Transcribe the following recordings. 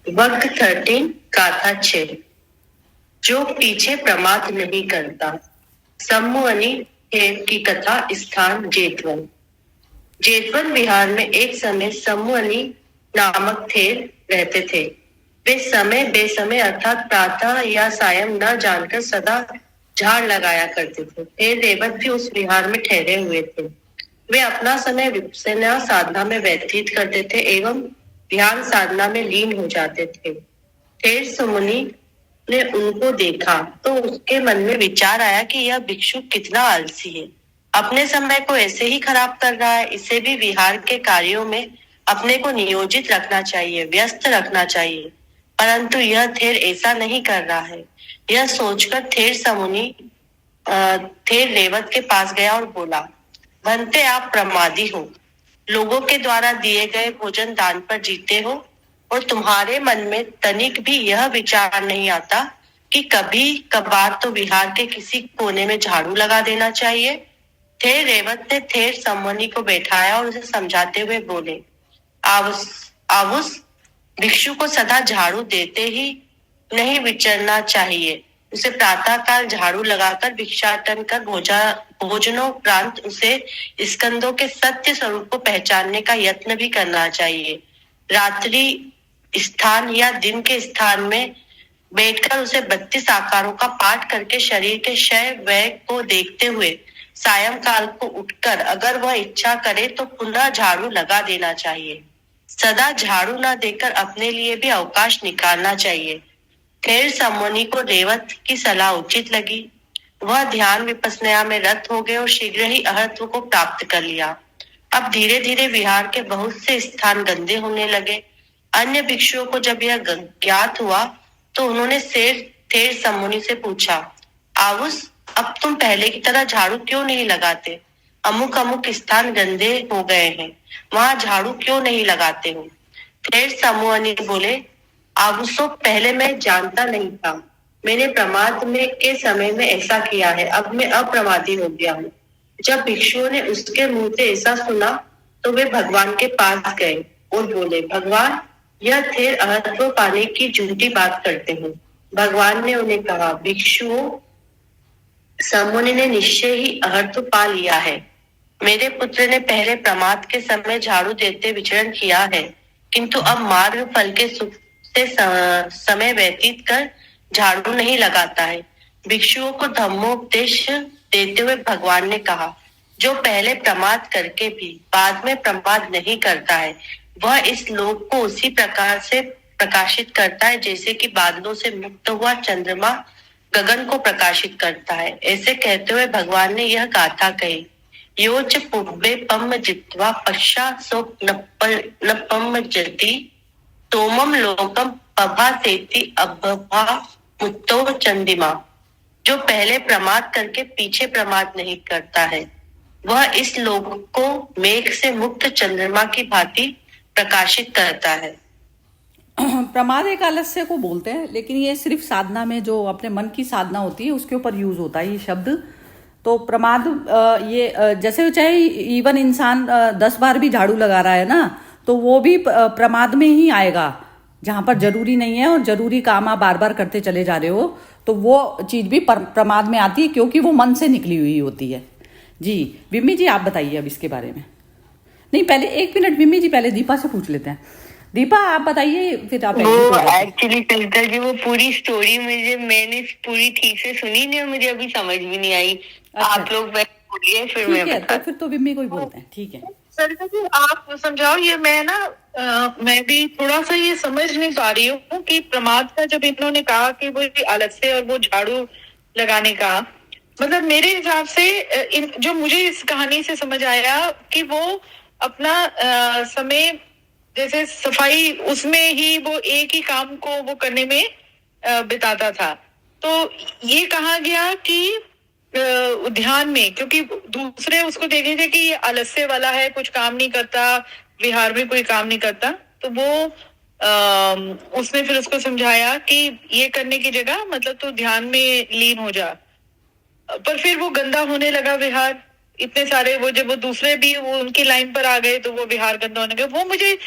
वर्ग 13 गाथा 6। जो पीछे प्रमाद नहीं करता। सम्मुअनि हेम की कथा, स्थान जेतवन। जेतवन बिहार में एक समय सम्मुअनि नामक थेर रहते थे। वे समय बेसमय अर्थात प्रातः या सायं न जानकर सदा झाड़ लगाया करते थे। थेर रेवत भी उस विहार में ठहरे हुए थे। वे अपना समय विपश्यना साधना में व्यतीत करते थे एवं ध्यान साधना में लीन हो जाते थे। थेर समुनि ने उनको देखा तो उसके मन में विचार आया कि यह भिक्षु कितना आलसी है, अपने समय को ऐसे ही खराब कर रहा है। इसे भी विहार के कार्यों में अपने को नियोजित रखना चाहिए, व्यस्त रखना चाहिए, परंतु यह थेर ऐसा नहीं कर रहा है। यह सोचकर थेर समुनि थेर रेवत के पास गया और बोला, भंते आप प्रमादी हो, लोगों के द्वारा दिए गए भोजन दान पर जीते हो और तुम्हारे मन में तनिक भी यह विचार नहीं आता कि कभी कभार तो विहार के किसी कोने में झाड़ू लगा देना चाहिए। थेर रेवत ने थेर सम्मनी को बैठाया और उसे समझाते हुए बोले, आवुस आवुस भिक्षु को सदा झाड़ू देते ही नहीं विचरना चाहिए। उसे प्रातः काल झाड़ू लगाकर भिक्षाटन कर भोजनोपरांत उसे स्कंदों के सत्य स्वरूप को पहचानने का यत्न भी करना चाहिए। रात्रि स्थान या दिन के स्थान में बैठकर उसे 32 आकारों का पाठ करके शरीर के क्षय व्यय को देखते हुए सायंकाल को उठकर अगर वह इच्छा करे तो पुनः झाड़ू लगा देना चाहिए। सदा झाड़ू न देकर अपने लिए भी अवकाश निकालना चाहिए। थेर सम्मुनि को रेवत की सलाह उचित लगी। वह ध्यान विपश्यना में रत हो गए और शीघ्र ही अहत्व को प्राप्त कर लिया। अब धीरे धीरे विहार के बहुत से स्थान गंदे होने लगे। अन्य भिक्षुओं को जब यह ज्ञात हुआ तो उन्होंने थेर सम्मुनि से पूछा, आवुस अब तुम पहले की तरह झाड़ू क्यों नहीं लगाते? अमुक अमुक स्थान गंदे हो गए हैं, वहां झाड़ू क्यों नहीं लगाते हो? थेर सम्मुनि बोले, आवुसो पहले मैं जानता नहीं था, मैंने प्रमाद में के समय में ऐसा किया है, अब मैं अप्रमादी हो गया हूँ। जब भिक्षुओं ने उसके मुंह से ऐसा सुना तो वे भगवान के पास गए और बोले, भगवान यह थेर अहत्व पाने की झूठी बात करते हैं। भगवान ने उन्हें कहा, भिक्षुओं सम्मुनि ने निश्चय ही अहत्व पा लिया है। मेरे पुत्र ने पहले प्रमाद के समय झाड़ू देते विचरण किया है, किंतु अब मार्ग फल के सुख से समय व्यतीत कर झाड़ू नहीं लगाता है। भिक्षुओं को धम्मोपदेश देते हुए भगवान ने कहा, जो पहले प्रमाद करके भी बाद में प्रमाद नहीं करता है, वह इस लोक को उसी प्रकार से प्रकाशित करता है जैसे कि बादलों से मुक्त हुआ चंद्रमा गगन को प्रकाशित करता है। ऐसे कहते हुए भगवान ने यह गाथा कही, योच पुब्बे पम जित्वा पश्चात सो नपम जति तोमम लोकम पभा सेति अभभा मुत्तो चंदिमा। जो पहले प्रमाद करके पीछे प्रमाद नहीं करता है, वह इस लोक को मेघ से मुक्त चंद्रमा की भांति प्रकाशित करता है। प्रमाद एक आलस्य को बोलते हैं, लेकिन ये सिर्फ साधना में जो अपने मन की साधना होती है उसके ऊपर यूज होता है ये शब्द। तो प्रमाद ये जैसे चाहे इवन इंसान 10 बार भी झाड़ू लगा रहा है ना, तो वो भी प्रमाद में ही आएगा। जहां पर जरूरी नहीं है और जरूरी काम आप बार बार करते चले जा रहे हो तो वो चीज भी प्रमाद में आती है, क्योंकि वो मन से निकली हुई होती है। जी विम्मी जी आप बताइए अब इसके बारे में। नहीं पहले 1 मिनट विम्मी जी, पहले दीपा से पूछ लेते हैं। दीपा आप बताइए फिर आप। वो एक्चुअली संकर जी वो पूरी स्टोरी मैंने पूरी ठीक से सुनी नहीं और मुझे अभी समझ भी नहीं आई। अच्छा। आप लोग बोलिए फिर मैं बता। तो फिर तो विम्मी को ही बोलते हैं। ठीक है सरिता जी आप समझाओ ये। मैं ना मैं भी थोड़ा सा ये समझ नहीं पा रही हूँ कि प्रमाद का जब इन्होंने कहा कि वो आलस्य और वो झाड़ू लगाने का, मतलब मेरे हिसाब से जो मुझे इस कहानी से समझ आया कि वो अपना समय जैसे सफाई उसमें ही वो एक ही काम को वो करने में बिताता था। तो ये कहा गया कि ध्यान में, क्योंकि दूसरे उसको देखे थे कि ये आलस्य वाला है, कुछ काम नहीं करता, विहार में कोई काम नहीं करता, तो वो उसने फिर उसको समझाया कि ये करने की जगह मतलब तो ध्यान में लीन हो जा। पर फिर वो गंदा होने लगा विहार, इतने सारे वो जब वो दूसरे भी वो उनकी लाइन पर आ गए तो वो विहार गंदा होने गए, वो मुझे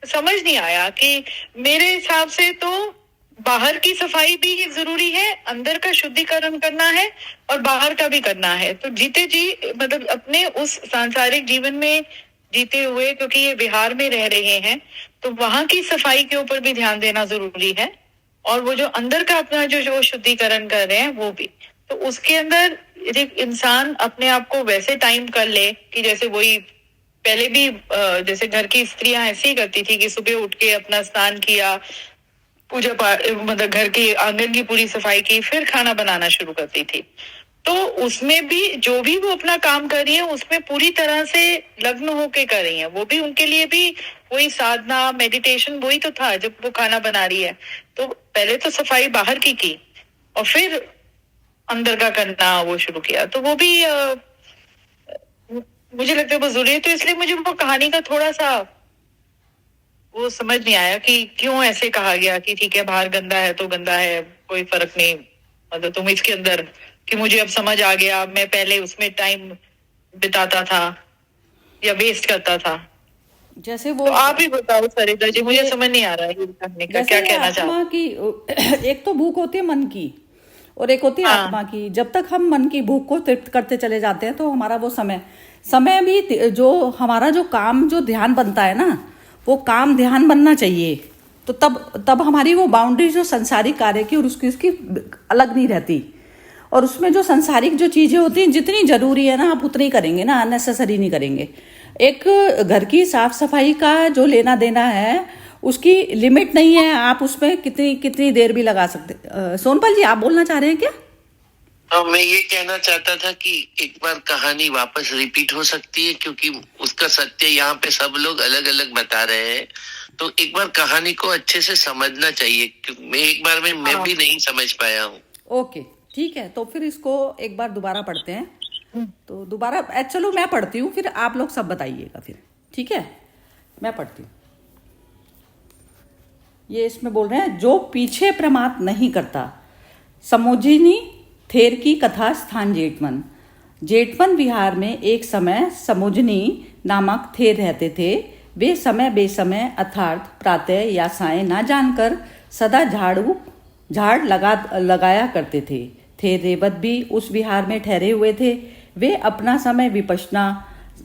समझ नहीं आया कि मेरे हिसाब से तो बाहर की सफाई भी जरूरी है, अंदर का शुद्धिकरण करना है और बाहर का भी करना है। तो जीते जी मतलब अपने उस सांसारिक जीवन में जीते हुए, क्योंकि ये बिहार में रह रहे हैं, तो वहां की सफाई के ऊपर भी ध्यान देना जरूरी है, और वो जो अंदर का अपना जो शुद्धिकरण कर रहे हैं वो भी। तो उसके अंदर एक इंसान अपने आप को वैसे टाइम कर ले कि जैसे वही पहले भी जैसे घर की स्त्रियां ऐसे ही करती थी कि सुबह उठ के अपना स्नान किया, पूजा पाठ मतलब घर के आंगन की पूरी सफाई की, फिर खाना बनाना शुरू करती थी। तो उसमें भी जो भी वो अपना काम कर रही है उसमें पूरी तरह से लग्न होके कर रही है। वो भी उनके लिए भी वही साधना मेडिटेशन वही तो था जब वो खाना बना रही है। तो पहले तो सफाई बाहर की और फिर अंदर का करना वो शुरू किया। तो वो भी मुझे लगता है वो जरूरी है। तो इसलिए मुझे वो कहानी का थोड़ा सा वो समझ नहीं आया कि क्यों ऐसे कहा गया कि ठीक है बाहर गंदा है तो गंदा है, कोई फर्क नहीं, मतलब तुम इसके अंदर, कि मुझे अब समझ आ गया, मैं पहले उसमें टाइम बिताता था या वेस्ट करता था। जैसे वो तो आप ही बताओ सरिता जी, मुझे समझ नहीं आ रहा है ये कहने का जैसे क्या ये कहना चाहते। आत्मा की एक तो भूख होती है मन की और एक होती है हाँ। आत्मा की। जब तक हम मन की भूख को तृप्त करते चले जाते हैं तो हमारा वो समय भी जो हमारा जो काम जो ध्यान बनता है ना, वो काम ध्यान बनना चाहिए। तो तब हमारी वो बाउंड्री जो संसारिक कार्य की और उसकी अलग नहीं रहती। और उसमें जो संसारिक जो चीजें होती हैं जितनी जरूरी है ना आप उतनी करेंगे ना, अननेसेसरी नहीं करेंगे। एक घर की साफ सफाई का जो लेना देना है उसकी लिमिट नहीं है, आप उसमें कितनी कितनी देर भी लगा सकते। सोनपाल जी आप बोलना चाह रहे हैं क्या? मैं ये कहना चाहता था कि एक बार कहानी वापस रिपीट हो सकती है, क्योंकि उसका सत्य यहाँ पे सब लोग अलग अलग बता रहे हैं। तो एक बार कहानी को अच्छे से समझना चाहिए, क्योंकि मैं एक बार में मैं भी नहीं समझ पाया हूँ। ओके ठीक है, तो फिर इसको एक बार दोबारा पढ़ते हैं। तो दोबारा चलो मैं पढ़ती हूँ, फिर आप लोग सब बताइएगा फिर, ठीक है? मैं पढ़ती हूँ। ये इसमें बोल रहे हैं, जो पीछे प्रमाद नहीं करता। समोजिनी थेर की कथा स्थान जेठवन। जेठवन विहार में एक समय समोजनी नामक थेर रहते थे। वे समय बेसमय अर्थात प्रातः या सायं ना जानकर सदा झाड़ लगाया करते थे। रेवत भी उस विहार में ठहरे हुए थे। वे अपना समय विपश्यना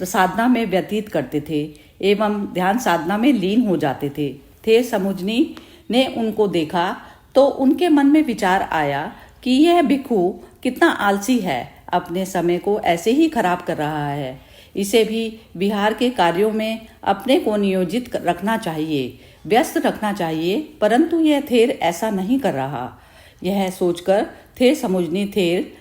साधना में व्यतीत करते थे एवं ध्यान साधना में लीन हो जाते थे। समुजनी ने उनको देखा तो उनके मन में विचार आया कि यह भिक्षु कितना आलसी है, अपने समय को ऐसे ही खराब कर रहा है। इसे भी विहार के कार्यों में अपने को नियोजित रखना चाहिए, व्यस्त रखना चाहिए, परंतु यह थेर ऐसा नहीं कर रहा। यह सोचकर थेर समुजनी थेर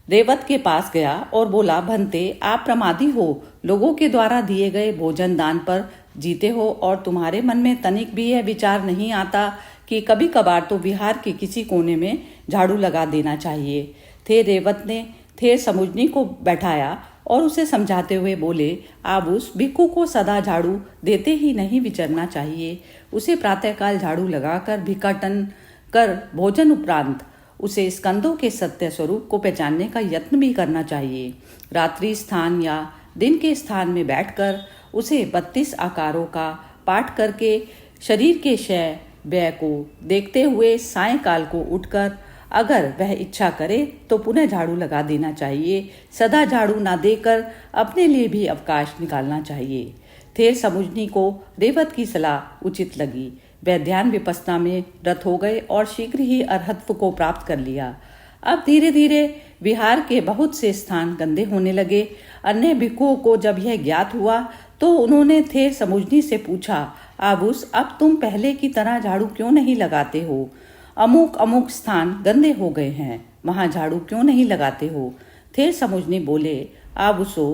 रेवत के पास गया और बोला, भंते आप प्रमादी हो, लोगों के द्वारा दिए गए भोजन दान पर जीते हो और तुम्हारे मन में तनिक भी यह विचार नहीं आता कि कभी कभार तो विहार के किसी कोने में झाड़ू लगा देना चाहिए। रेवत ने थेर समुजनी को बैठाया और उसे समझाते हुए बोले, आप उस भिक्षु को सदा झाड़ू देते ही नहीं विचरना चाहिए। उसे प्रातःकाल झाड़ू लगाकर भिक्षाटन कर भोजन उपरांत उसे स्कंदों के सत्य स्वरूप को पहचानने का यत्न भी करना चाहिए। रात्रि स्थान या दिन के स्थान में बैठकर उसे 32 आकारों का पाठ करके शरीर के क्षय व्यय को देखते हुए सायंकाल को उठकर अगर वह इच्छा करे तो पुनः झाड़ू लगा देना चाहिए। सदा झाड़ू ना देकर अपने लिए भी अवकाश निकालना चाहिए। थेर समुजनी को रेवत की सलाह उचित लगी। वह ध्यान विपස්සना में रत हो गए और शीघ्र ही अरहत्व को प्राप्त कर लिया। अब धीरे धीरे विहार के बहुत से स्थान गंदे होने लगे। अन्य भिक्षुओं को जब यह ज्ञात हुआ तो उन्होंने थेर समुजनी से पूछा, आबूस अब तुम पहले की तरह झाड़ू क्यों नहीं लगाते हो? अमुक अमुक स्थान गंदे हो गए हैं, वहां झाड़ू क्यों नहीं लगाते हो? थेर समुजनी बोले, आबूसो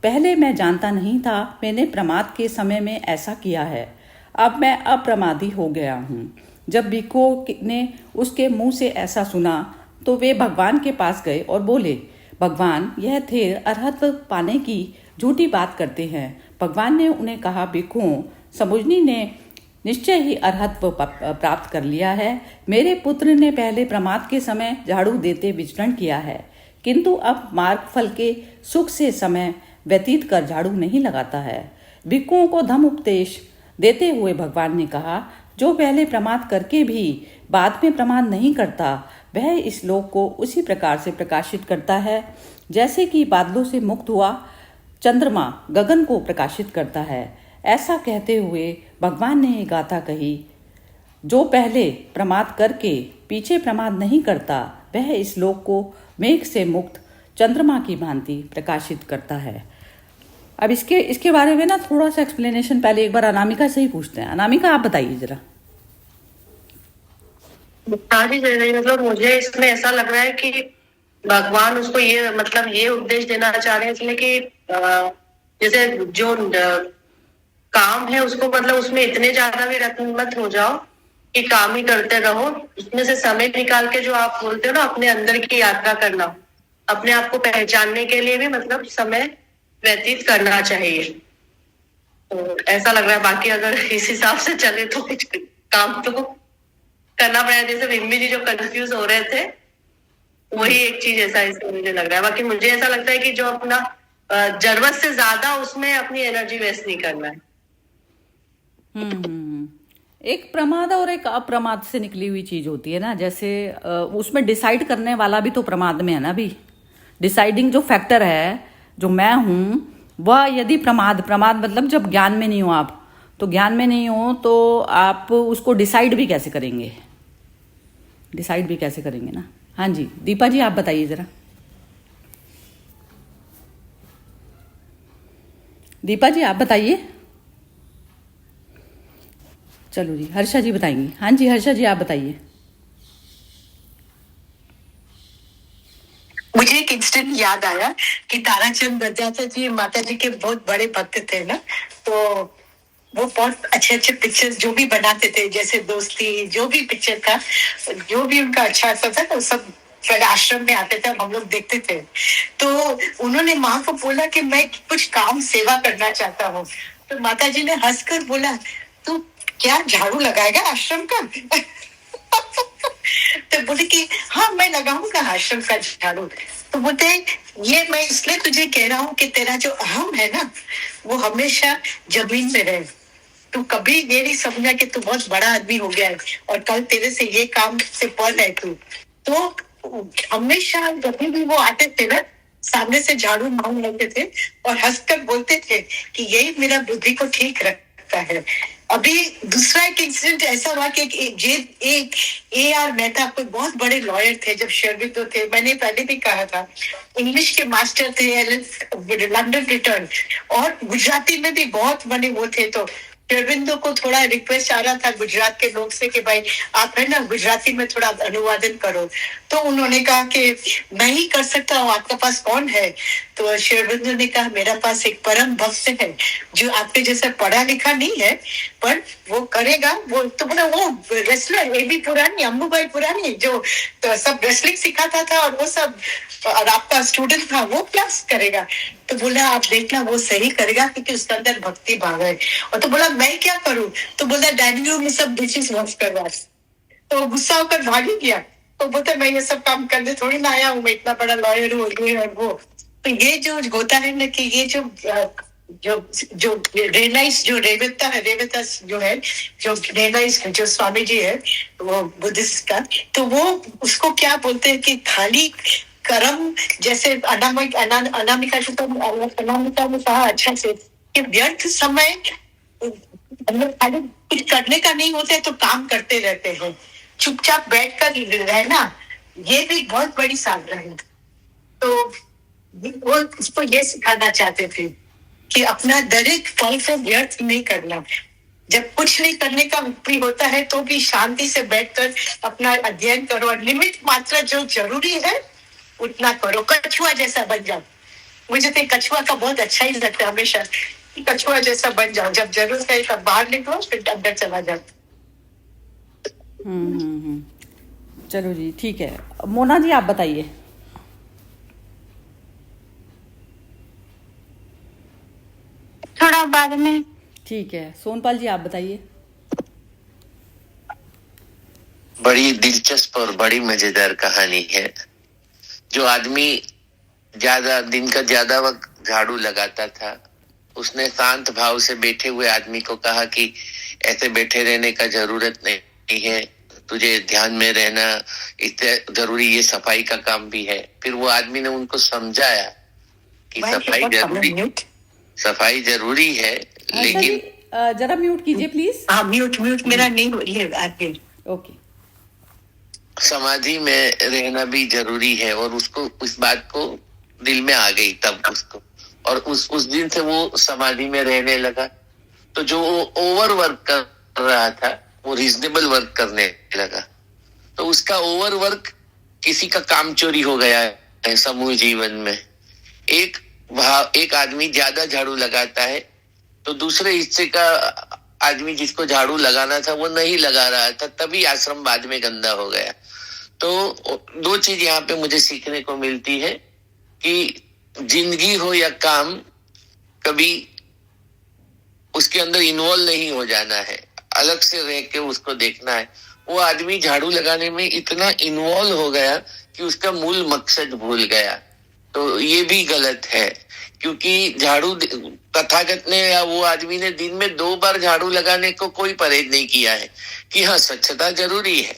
पहले मैं जानता नहीं था, मैंने प्रमाद के समय में ऐसा किया है। अब मैं अप्रमादी हो गया हूँ। जब भिक्षुओं ने उसके मुंह से ऐसा सुना तो वे भगवान के पास गए और बोले, भगवान यह थेर अरहत्व पाने की झूठी बात करते हैं। भगवान ने उन्हें कहा, भिक्षुओं समुजनी ने निश्चय ही अरहत्व प्राप्त कर लिया है। मेरे पुत्र ने पहले प्रमाद के समय झाड़ू देते विचरण किया है, किंतु अब मार्ग फल के सुख से समय व्यतीत कर झाड़ू नहीं लगाता है। भिक्खुओं को धम्म उपदेश देते हुए भगवान ने कहा, जो पहले प्रमाद करके भी बाद में प्रमाद नहीं करता, वह इस लोक को उसी प्रकार से प्रकाशित करता है जैसे कि बादलों से मुक्त हुआ चंद्रमा गगन को प्रकाशित करता है। ऐसा कहते हुए भगवान ने एक गाथा कही, जो पहले प्रमाद करके पीछे प्रमाद नहीं करता, वह इस लोक को मेघ से मुक्त चंद्रमा की भांति प्रकाशित करता है। अब इसके बारे में ना थोड़ा सा एक्सप्लेनेशन पहले एक बार अनामिका से ही पूछते हैं। अनामिका, आप बताइए जरा। हाँ जी जय, मतलब मुझे इसमें ऐसा लग रहा है कि भगवान उसको ये मतलब ये उपदेश देना चाह रहे हैं इसलिए कि जैसे जो काम है उसको मतलब उसमें इतने ज्यादा भी रत्न मत हो जाओ कि काम ही करते रहो। उसमें से समय निकाल के जो आप बोलते हो ना, अपने अंदर की यात्रा करना, अपने आप को पहचानने के लिए भी मतलब समय व्यतीत करना चाहिए। तो ऐसा लग रहा है। बाकी अगर इस हिसाब से चले तो काम तो करना पड़ेगा। जैसे बिम्बी जी जो कंफ्यूज हो रहे थे, वही एक चीज ऐसा इसमें मुझे लग रहा है। बाकी मुझे ऐसा लगता है कि जो अपना जरूरत से ज्यादा उसमें अपनी एनर्जी वेस्ट नहीं करना है। एक प्रमाद और एक अप्रमाद से निकली हुई चीज होती है ना, जैसे उसमें डिसाइड करने वाला भी तो प्रमाद में है ना। भी डिसाइडिंग जो फैक्टर है, जो मैं हूं, वह यदि प्रमाद मतलब जब ज्ञान में नहीं हो आप, तो ज्ञान में नहीं हो तो आप उसको डिसाइड भी कैसे करेंगे, डिसाइड भी कैसे करेंगे ना। हाँ जी, दीपा जी आप बताइए जरा। दीपा जी आप बताइए। चलो जी, हर्षा जी बताएंगी। हाँ जी, हर्षा जी आप बताइए। मुझे एक इंसिडेंट याद आया कि ताराचंद बरजात्या जी माता जी के बहुत बड़े भक्त थे ना, तो वो बहुत अच्छे अच्छे पिक्चर्स जो भी बनाते थे, जैसे दोस्ती, जो भी पिक्चर था, जो भी उनका अच्छा आता था तो सब पहले आश्रम में आते थे, हम लोग देखते थे। तो उन्होंने माँ को बोला कि मैं कुछ काम सेवा करना चाहता हूँ। तो माता जी ने हंसकर बोला, तू क्या झाड़ू लगाएगा आश्रम का? तो बोले कि हाँ मैं लगाऊंगा आश्रम का झाड़ू। तो बोलते ये मैं इसलिए तुझे कह रहा हूँ कि तेरा जो अहम है ना, वो हमेशा जमीन में रहे। तू कभी ये नहीं समझा कि तू बहुत बड़ा आदमी हो गया है और कल तेरे से ये काम से पढ़ है तू। तो हमेशा जब भी वो आते थे ना, सामने से झाड़ू मांग लेते थे और हंसकर बोलते थे कि यही मेरा बुद्धि को ठीक रखता है। अभी दूसरा एक इंसिडेंट ऐसा हुआ कि एक A.R. मेहता कोई बहुत बड़े लॉयर थे जब शेरविंदो थे। मैंने पहले भी कहा था, इंग्लिश के मास्टर थे, लंदन रिटर्न, और गुजराती में भी बहुत बने वो थे। तो शेरविंदो को थोड़ा रिक्वेस्ट आ रहा था गुजरात के लोग से कि भाई आप है ना गुजराती में थोड़ा अनुवादन करो। तो उन्होंने कहा कि मैं ही कर सकता हूँ, आपके पास कौन है? तो शेरविंदो ने कहा, मेरा पास एक परम भक्त है जो आपके जैसा पढ़ा लिखा नहीं है, पर वो करेगा। वो तो बोला वो रेसलर एबी पुरानी, अम्बुबाई पुरानी, जो तो सब रेसलिंग सिखाता था और वो सब, और आपका स्टूडेंट था, वो क्या करेगा? तो बोला आप देखना वो सही करेगा क्योंकि उसके अंदर भक्ति भाव है। और तो बोला मैं क्या करूं? तो बोला डाइनिंग रूम में सब डिशेस वॉश करवा। तो गुस्सा होकर भाग ही गया। तो बोलता मैं ये सब काम करने थोड़ी ना आया हूँ, मैं इतना बड़ा लॉयर हूँ और वो। तो ये जो होता है ना कि ये जो रियलाइज जो रेवता जो है, जो रियलाइज जो स्वामी जी है वो बुद्धिस्ट का, तो वो उसको क्या बोलते हैं कि खाली कर्म, जैसे अनामिका ने कहा अच्छा से कि व्यर्थ समय खाली कुछ करने का नहीं होता है तो काम करते रहते हैं, चुपचाप बैठ कर रहना, ये भी बहुत बड़ी साधना है। तो वो उसको ये सिखाना चाहते थे कि अपना दरेक पल को व्यर्थ नहीं करना। जब कुछ नहीं करने का भी होता है तो भी शांति से बैठकर अपना अध्ययन करो और लिमिट मात्रा जो जरूरी है उतना करो। कछुआ जैसा बन जाओ। मुझे तो कछुआ का बहुत अच्छा ही लगता है हमेशा, कछुआ जैसा बन जाओ, जब जरूरत है तब बाहर निकलो, फिर अंदर चला जाओ। चलो जी, ठीक है। मोना जी आप बताइए। थोड़ा बाद में। ठीक है। सोनपाल जी आप बताइए। बड़ी दिलचस्प और बड़ी मजेदार कहानी है। जो आदमी ज्यादा दिन का ज्यादा वक्त झाड़ू लगाता था। उसने शांत भाव से बैठे हुए आदमी को कहा कि ऐसे बैठे रहने का जरूरत नहीं है, तुझे ध्यान में रहना इतने जरूरी, ये सफाई का काम भी है। फिर वो आदमी ने उनको समझाया कि सफाई जरूरी है, लेकिन जरा म्यूट कीजिए प्लीज। हाँ, म्यूट मेरा नहीं हो रही है आगे। ओके। समाधि में रहना भी जरूरी है, और उसको उस बात को दिल में आ गई तब उसको, और उस दिन से वो समाधि में रहने लगा। तो जो ओवर वर्क कर रहा था वो रीजनेबल वर्क करने लगा। तो उसका ओवर वर्क, किसी का काम चोरी हो गया है समूह जीवन में। एक आदमी ज्यादा झाड़ू लगाता है तो दूसरे हिस्से का आदमी जिसको झाड़ू लगाना था वो नहीं लगा रहा था, तभी आश्रम बाद में गंदा हो गया। तो दो चीज यहाँ पे मुझे सीखने को मिलती है कि जिंदगी हो या काम, कभी उसके अंदर इन्वॉल्व नहीं हो जाना है, अलग से रह के उसको देखना है। वो आदमी झाड़ू लगाने में इतना इन्वॉल्व हो गया कि उसका मूल मकसद भूल गया। तो ये भी गलत है, क्योंकि झाड़ू, तथागत ने या वो आदमी ने दिन में 2 बार झाड़ू लगाने को कोई परहेज नहीं किया है। कि हाँ, स्वच्छता जरूरी है,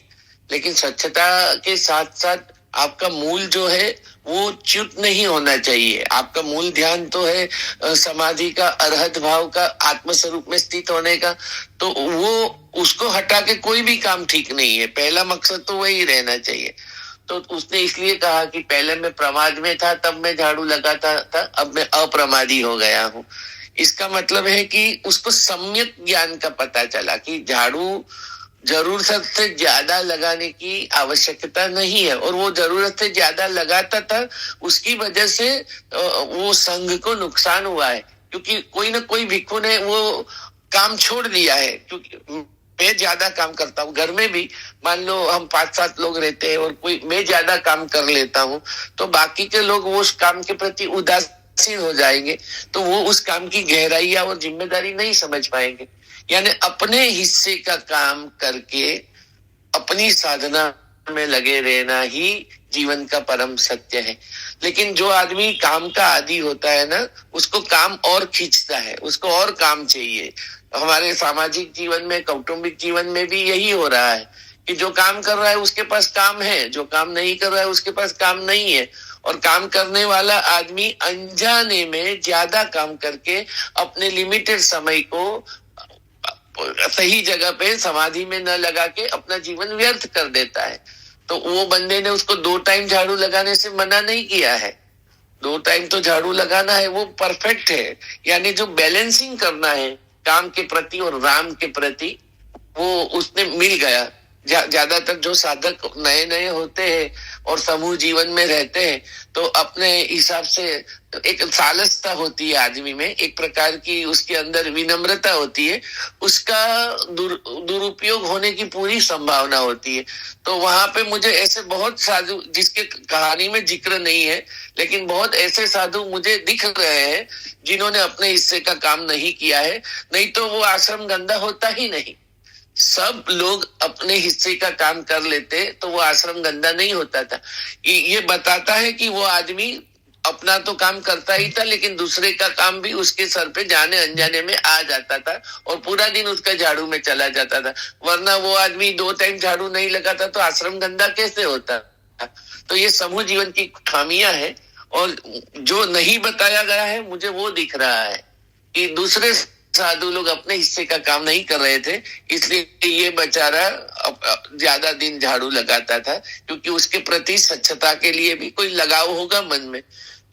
लेकिन स्वच्छता के साथ साथ आपका मूल जो है वो च्युत नहीं होना चाहिए। आपका मूल ध्यान तो है समाधि का, अरहत भाव का, आत्म स्वरूप में स्थित होने का। तो वो उसको हटा के कोई भी काम ठीक नहीं है। पहला मकसद तो वही रहना चाहिए। तो उसने इसलिए कहा कि पहले मैं प्रमाद में था, तब मैं झाड़ू लगाता था, अब मैं अप्रमादी हो गया हूँ। इसका मतलब है कि उसको सम्यक ज्ञान का पता चला कि झाड़ू जरूरत से ज्यादा लगाने की आवश्यकता नहीं है, और वो जरूरत से ज्यादा लगाता था, उसकी वजह से वो संघ को नुकसान हुआ है। क्योंकि कोई ना कोई भिक्षु ने वो काम छोड़ दिया है। क्योंकि मैं ज्यादा काम करता हूँ, घर में भी मान लो हम 5-7 लोग रहते हैं और मैं ज्यादा काम कर लेता हूँ, तो बाकी के लोग वो उस काम के प्रति उदासीन हो जाएंगे, तो वो उस काम की गहराई और जिम्मेदारी नहीं समझ पाएंगे। यानी अपने हिस्से का काम करके अपनी साधना में लगे रहना ही जीवन का परम सत्य है। लेकिन जो आदमी काम का आदी होता है ना, उसको काम और खींचता है, उसको और काम चाहिए। हमारे सामाजिक जीवन में, कौटुंबिक जीवन में भी यही हो रहा है कि जो काम कर रहा है उसके पास काम है, जो काम नहीं कर रहा है उसके पास काम नहीं है। और काम करने वाला आदमी अनजाने में ज्यादा काम करके अपने लिमिटेड समय को सही जगह पे समाधि में न लगा के अपना जीवन व्यर्थ कर देता है। तो वो बंदे ने उसको 2 टाइम झाड़ू लगाने से मना नहीं किया है। 2 टाइम तो झाड़ू लगाना है, वो परफेक्ट है। यानी जो बैलेंसिंग करना है काम के प्रति और राम के प्रति, वो उसने मिल गया। ज्यादातर जो साधक नए नए होते हैं और समूह जीवन में रहते हैं, तो अपने हिसाब से एक सालसता होती है आदमी में, एक प्रकार की उसके अंदर विनम्रता होती है, उसका दुरुपयोग होने की पूरी संभावना होती है। तो वहां पे मुझे ऐसे बहुत साधु, जिसके कहानी में जिक्र नहीं है, लेकिन बहुत ऐसे साधु मुझे दिख रहे हैं जिन्होंने अपने हिस्से का काम नहीं किया है। नहीं तो वो आश्रम गंदा होता ही नहीं। सब लोग अपने हिस्से का काम कर लेते तो वो आश्रम गंदा नहीं होता था। ये बताता है कि वो आदमी अपना तो काम करता ही था, लेकिन दूसरे का काम भी उसके सर पे जाने अनजाने में आ जाता था और पूरा दिन उसका झाड़ू में चला जाता था। वरना वो आदमी 2 टाइम झाड़ू नहीं लगाता तो आश्रम गंदा कैसे होता। तो ये समूह जीवन की खामियां है, और जो नहीं बताया गया है मुझे वो दिख रहा है कि दूसरे साधु लोग अपने हिस्से का काम नहीं कर रहे थे, इसलिए ये बेचारा ज्यादा दिन झाड़ू लगाता था, क्योंकि उसके प्रति स्वच्छता के लिए भी कोई लगाव होगा मन में।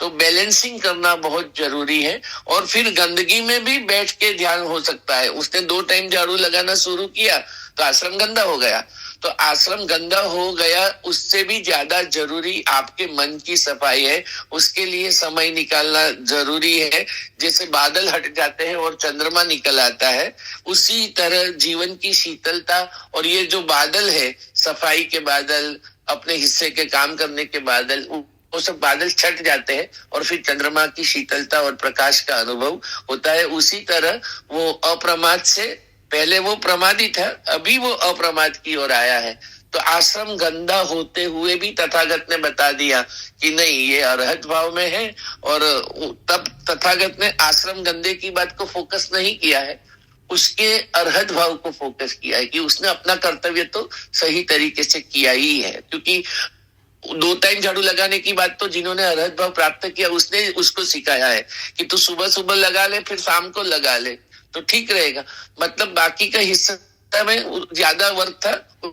तो बैलेंसिंग करना बहुत जरूरी है। और फिर गंदगी में भी बैठ के ध्यान हो सकता है। उसने 2 टाइम झाड़ू लगाना शुरू किया तो आश्रम गंदा हो गया। तो आश्रम गंदा हो गया, उससे भी ज्यादा जरूरी आपके मन की सफाई है। उसके लिए समय निकालना जरूरी है। जैसे बादल हट जाते हैं और चंद्रमा निकल आता है, उसी तरह जीवन की शीतलता, और ये जो बादल है, सफाई के बादल, अपने हिस्से के काम करने के बादल, वो सब बादल छट जाते हैं और फिर चंद्रमा की शीतलता और प्रकाश का अनुभव होता है। उसी तरह वो अप्रमाद से पहले वो प्रमादी था, अभी वो अप्रमाद की ओर आया है। तो आश्रम गंदा होते हुए भी तथागत ने बता दिया कि नहीं, ये अरहत भाव में है। और तब तथागत ने आश्रम गंदे की बात को फोकस नहीं किया है, उसके अरहत भाव को फोकस किया है कि उसने अपना कर्तव्य तो सही तरीके से किया ही है। क्योंकि 2 टाइम झाड़ू लगाने की बात तो जिन्होंने अरहत भाव प्राप्त किया उसने उसको सिखाया है कि तू सुबह सुबह लगा ले, फिर शाम को लगा ले तो ठीक रहेगा। मतलब बाकी का हिस्सा में ज्यादा वर्क था,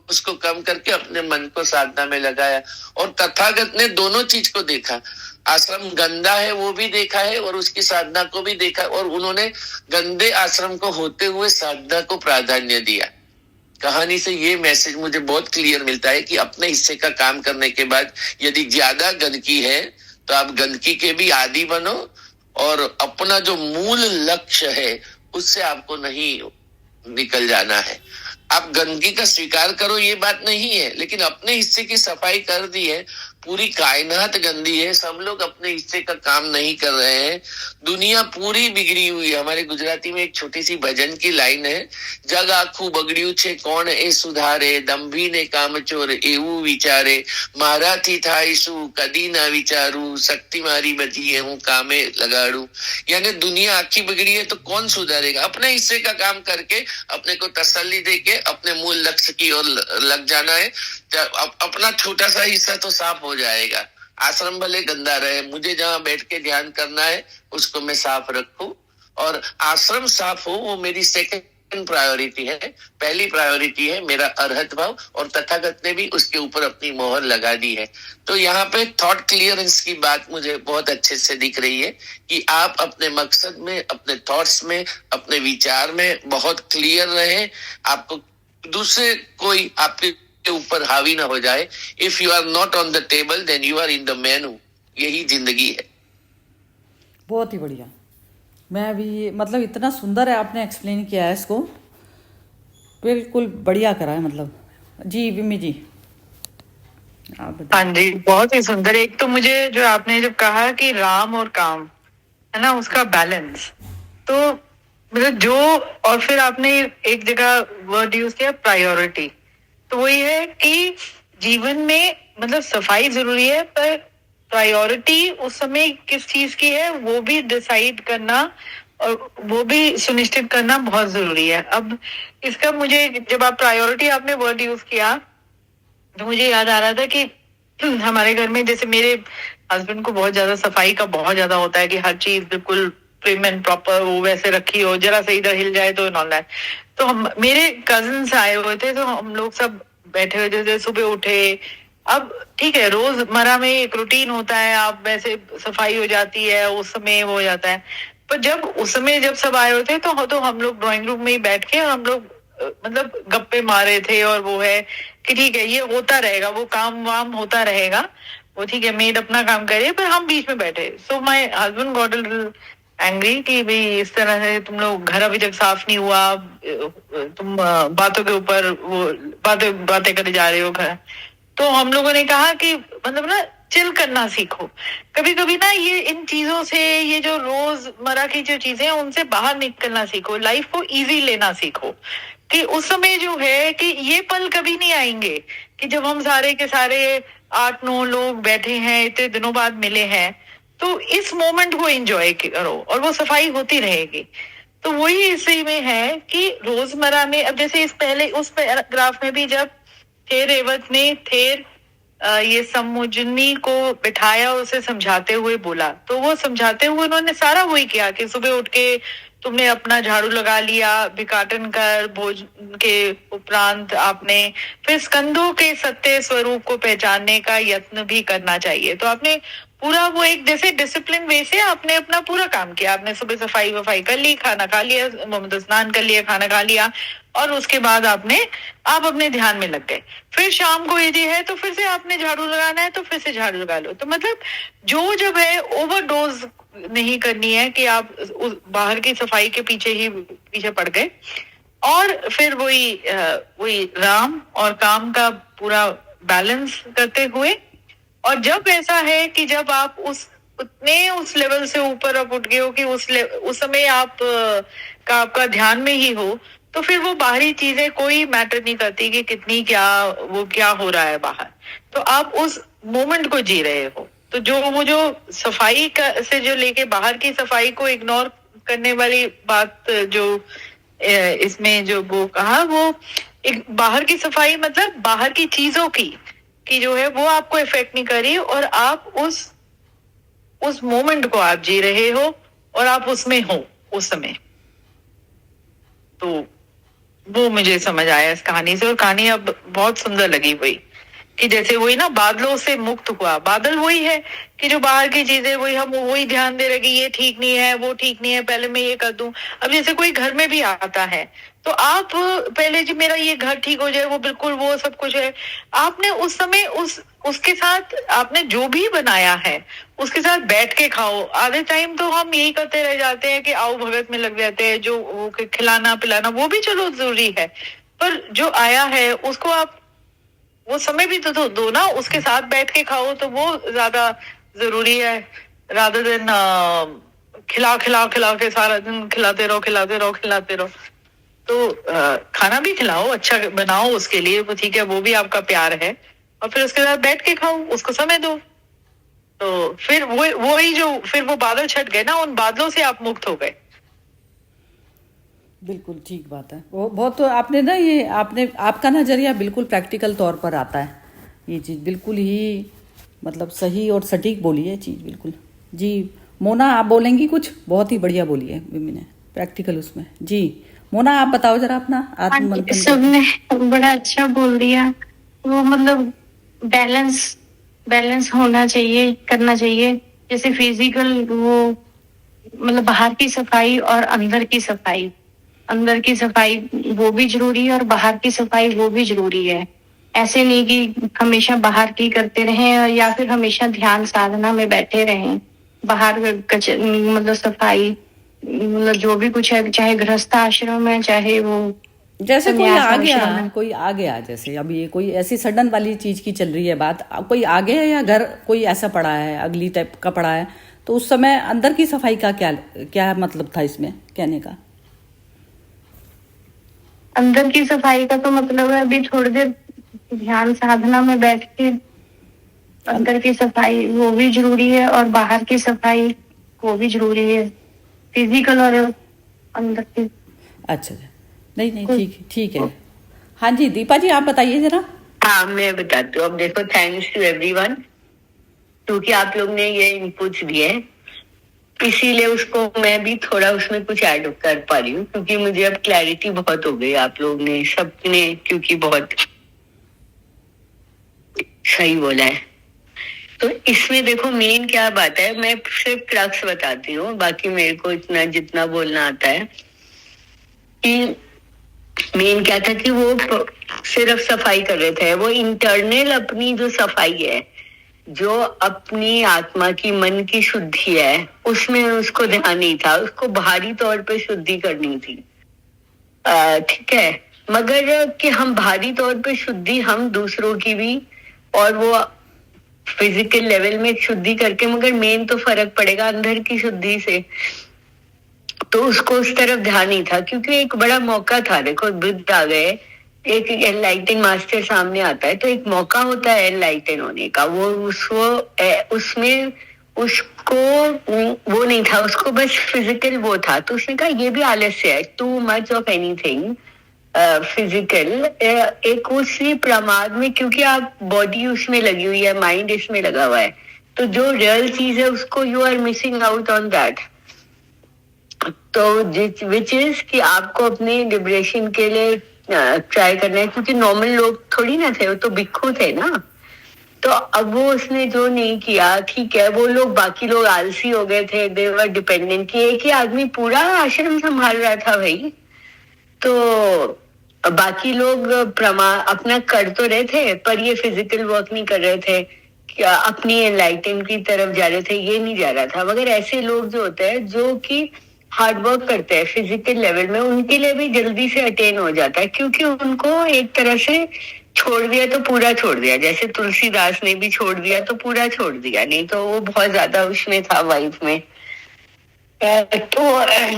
उसको कम करके अपने मन को साधना में लगाया। और तथागत ने दोनों चीज को देखा, आश्रम गंदा है वो भी देखा है और उसकी साधना को भी देखा, और उन्होंने गंदे आश्रम को होते हुए साधना को प्राधान्य दिया। कहानी से ये मैसेज मुझे बहुत क्लियर मिलता है कि अपने हिस्से का काम करने के बाद यदि ज्यादा गंदगी है तो आप गंदगी के भी आदी बनो, और अपना जो मूल लक्ष्य है उससे आपको नहीं निकल जाना है। आप गंदगी का स्वीकार करो ये बात नहीं है, लेकिन अपने हिस्से की सफाई कर दी है, पूरी कायनात गंदी है, सब लोग अपने हिस्से का काम नहीं कर रहे हैं, दुनिया पूरी बिगड़ी हुई है। हमारे गुजराती में एक छोटी सी भजन की लाइन है, जग आखू बगड़્યું છે કોણ એ સુધારે, દંભી ને કામચોર એવું વિચારે, મારાથી થાય શું કદી ના વિચારું, શક્તિ મારી બચી है હું कामे लगाड़ू। यानी दुनिया आखी बिगड़ी है तो कौन सुधारेगा? अपने हिस्से का काम करके अपने को तसल्ली देके अपने मूल लक्ष्य की ओर लग जाना है। अपना छोटा सा हिस्सा तो साफ हो जाएगा। आश्रम भले गंदा रहे, मुझे जहाँ बैठ के ध्यान करना है उसको मैं साफ रखूं, और आश्रम साफ हो वो मेरी सेकंड प्रायोरिटी है। पहली प्रायोरिटी है मेरा अरहत भाव, और तथागत ने भी उसके ऊपर अपनी मोहर लगा दी है। तो यहाँ पे थॉट क्लियरेंस की बात मुझे बहुत अच्छे से दिख रही है कि आप अपने मकसद में, अपने थॉट्स में, अपने विचार में बहुत क्लियर रहे, आपको दूसरे कोई आपके ऊपर हावी ना हो जाए। If you are not on the table then you are in the menu. यही जिंदगी है। बहुत ही बढ़िया। मैं भी मतलब इतना सुंदर है आपने एक्सप्लेन किया है इसको, बिल्कुल बढ़िया करा है। मतलब जी विमी जी आप बताइए। हाँ जी, बहुत ही सुंदर। एक तो मुझे जो आपने जब कहा कि राम और काम है ना, उसका बैलेंस, तो मतलब जो, और फिर आपने एक जगह वर्ड यूज किया प्रायोरिटी, तो वही है कि जीवन में मतलब सफाई जरूरी है, पर प्रायोरिटी उस समय किस चीज की है वो भी डिसाइड करना और वो भी सुनिश्चित करना बहुत जरूरी है। अब इसका मुझे, जब आप प्रायोरिटी आपने वर्ड यूज किया तो मुझे याद आ रहा था कि हमारे घर में जैसे मेरे हस्बैंड को बहुत ज्यादा सफाई का बहुत ज्यादा होता है कि हर चीज बिल्कुल प्रिम एंड प्रॉपर वो वैसे रखी हो, जरा से इधर हिल जाए तो नॉन दैट। तो हम, मेरे कजिन्स आए हुए थे तो हम लोग सब बैठे हुए थे, सुबह उठे। अब ठीक है, रोजमर्रा में एक रूटीन होता है, आप वैसे सफाई हो जाती है, उस समय वो हो जाता है। पर जब उस समय जब सब आए हुए थे तो हम लोग ड्राइंग रूम में ही बैठ के हम लोग मतलब गप्पे मारे थे, और वो है कि ठीक है ये होता रहेगा, वो काम वाम होता रहेगा, वो ठीक है मेड अपना काम करे, पर हम बीच में बैठे। So my husband got a little angry कि भाई इस तरह से तुम लोग, घर अभी तक साफ नहीं हुआ, तुम बातों के ऊपर वो बातें करे जा रहे हो घर। तो हम लोगों ने कहा कि मतलब ना चिल करना सीखो। कभी कभी ना ये इन चीजों से, ये जो रोजमर्रा की जो चीजें हैं उनसे बाहर निकलना सीखो, लाइफ को इजी लेना सीखो। कि उस समय जो है कि ये पल कभी नहीं आएंगे कि जब हम सारे के सारे 8-9 लोग बैठे हैं, इतने दिनों बाद मिले हैं, तो इस मोमेंट को एंजॉय करो और वो सफाई होती रहेगी। तो वही इसी में है कि रोजमर्रा में, अब जैसे इस पहले उस पैराग्राफ में भी जब थे रेवत ने ये सम्मुजनी को बिठाया, उसे समझाते हुए बोला, तो वो समझाते हुए उन्होंने सारा वही किया कि सुबह उठ के तुमने अपना झाड़ू लगा लिया, भिखाटन कर भोजन के उपरांत आपने फिर स्कंदों के सत्य स्वरूप को पहचानने का यत्न भी करना चाहिए। तो आपने पूरा वो एक जैसे डिसिप्लिन वे से आपने अपना पूरा काम किया। आपने सुबह सफाई वफाई कर ली, खाना खा लिया, मतलब स्नान कर लिया, खाना खा लिया, और उसके बाद आप अपने ध्यान में लग गए। फिर शाम को यदि है तो फिर से आपने झाड़ू लगाना है तो फिर से झाड़ू लगा लो। तो मतलब जो जब है ओवरडोज नहीं करनी है कि आप बाहर की सफाई के पीछे पड़ गए। और फिर वही राम और काम का पूरा बैलेंस करते हुए, और जब ऐसा है कि जब आप उस लेवल से ऊपर आप उठ गए हो कि उस समय आपका ध्यान में ही हो, तो फिर वो बाहरी चीजें कोई मैटर नहीं करती कि कितनी क्या हो रहा है बाहर, तो आप उस मोमेंट को जी रहे हो। तो जो सफाई से जो लेके बाहर की सफाई को इग्नोर करने वाली बात जो इसमें जो वो कहा, वो एक बाहर की सफाई मतलब बाहर की चीजों की जो है वो आपको इफेक्ट नहीं कर रही, और आप उस मोमेंट को आप जी रहे हो और आप उसमें हो उस समय। तो वो मुझे समझ आया इस कहानी से, और कहानी अब बहुत सुंदर लगी वही कि जैसे वही ना बादलों से मुक्त हुआ। बादल वही है कि जो बाहर की चीजें वही हम वही ध्यान दे रहे कि ये ठीक नहीं है, वो ठीक नहीं है, पहले मैं ये कर दूं। अब जैसे कोई घर में भी आता है तो आप पहले जी मेरा ये घर ठीक हो जाए, वो बिल्कुल वो सब कुछ है, आपने उस समय उसके साथ आपने जो भी बनाया है उसके साथ बैठ के खाओ। आधे टाइम तो हम यही करते रह जाते हैं कि आओ भगत में लग जाते हैं, जो वो खिलाना पिलाना वो भी चलो जरूरी है, पर जो आया है उसको आप वो समय भी तो दो ना, उसके साथ बैठ के खाओ, तो वो ज्यादा जरूरी है रादर देन खिला खिला खिला के सारा दिन खिलाते रहो। तो खाना भी खिलाओ, अच्छा बनाओ उसके लिए, वो ठीक है, वो भी आपका प्यार है, और फिर उसके साथ बैठ के खाओ, उसको समय दो। तो फिर वही जो फिर वो बादल छट गए ना, उन बादलों से आप मुक्त हो गए। बिल्कुल ठीक बात है। वो बहुत तो आपने ना ये आपका नज़रिया बिल्कुल प्रैक्टिकल तौर पर आता है, ये चीज़ बिल्कुल ही मतलब सही और सटीक बोली है चीज़ बिल्कुल। जी मोना आप बोलेंगी कुछ? बहुत ही बढ़िया बोली है मिमी ने, प्रैक्टिकल उसमें। जी मोना आप बताओ जरा अपना आत्ममंथन। सबने बड़ा अच्छा बोल दिया। वो मतलब बैलेंस होना चाहिए, करना चाहिए, जैसे फिजिकल वो मतलब बाहर की सफाई और अंदर की सफाई वो भी जरूरी है और बाहर की सफाई वो भी जरूरी है। ऐसे नहीं कि हमेशा बाहर की करते रहें या फिर हमेशा ध्यान साधना में बैठे रहें। बाहर मतलब सफाई मतलब जो भी कुछ है, चाहे गृहस्थ आश्रम है चाहे वो जैसे कोई संन्यास आ आश्रम है। गया जैसे अब ये कोई ऐसी सडन वाली चीज की चल रही है बात, कोई आ गया या घर कोई ऐसा पड़ा है अगली टाइप का पड़ा है, तो उस समय अंदर की सफाई का क्या मतलब था इसमें कहने का? अंदर की सफाई का तो मतलब है अभी थोड़ी देर ध्यान साधना में बैठ के अंदर की सफाई वो भी जरूरी है और बाहर की सफाई वो भी जरूरी है, फिजिकल और अंदर की। अच्छा नहीं ठीक है। हाँ जी दीपा जी आप बताइए जरा। हाँ मैं बताती हूँ। अब देखो, थैंक्स टू एवरीवन, क्योंकि आप लोग ने ये इनपुट्स दिए, इसीलिए उसको मैं भी थोड़ा उसमें कुछ ऐड कर पा रही हूँ, क्योंकि मुझे अब क्लैरिटी बहुत हो गई। आप लोग ने सबने क्योंकि बहुत सही बोला है। तो इसमें देखो मेन क्या बात है, मैं सिर्फ क्रक्स बताती हूँ, बाकी मेरे को इतना जितना बोलना आता है कि मेन क्या था कि वो सिर्फ सफाई कर रहे थे। वो इंटरनल अपनी जो सफाई है, जो अपनी आत्मा की मन की शुद्धि है, उसमें उसको ध्यान नहीं था, उसको बाहरी तौर पे शुद्धि करनी थी। ठीक है, मगर कि हम बाहरी तौर पे शुद्धि हम दूसरों की भी और वो फिजिकल लेवल में शुद्धि करके, मगर मेन तो फर्क पड़ेगा अंदर की शुद्धि से। तो उसको उस तरफ ध्यान नहीं था, क्योंकि एक बड़ा मौका था। देखो बुद्ध आ गए, एक एनलाइटन मास्टर सामने आता है, तो एक मौका होता है एनलाइटन होने का। वो उसमें उसको वो नहीं था, उसको बस फिजिकल वो था। तो उसने कहा ये भी आलस्य है, too much of anything physical, एक उसी प्रमाद में, क्योंकि आप बॉडी उसमें लगी हुई है, माइंड इसमें लगा हुआ है, तो जो रियल चीज है उसको you are missing out on that. तो विच इज कि आपको अपने लिबरेशन के लिए ट्राई करना है, क्योंकि नॉर्मल लोग थोड़ी ना थे, वो तो भिक्खु थे ना। तो अब वो उसने जो नहीं किया, ठीक है, वो लोग बाकी लोग आलसी हो गए थे, दे वर डिपेंडेंट, कि एक ही आदमी पूरा आश्रम संभाल रहा था भाई। तो बाकी लोग अपना कर तो रहे थे, पर ये फिजिकल वर्क नहीं कर रहे थे, क्या अपनी एनलाइटन की तरफ जा रहे थे, ये नहीं जा रहा था। मगर ऐसे लोग जो होते हैं जो कि हार्ड वर्क करते हैं फिजिकल लेवल में, उनके लिए भी जल्दी से अटेन हो जाता है, क्योंकि उनको एक तरह से छोड़ दिया तो पूरा छोड़ दिया। जैसे तुलसीदास ने भी छोड़ दिया तो पूरा छोड़ दिया, नहीं तो वो बहुत ज्यादा उसमें था वाइफ में। तो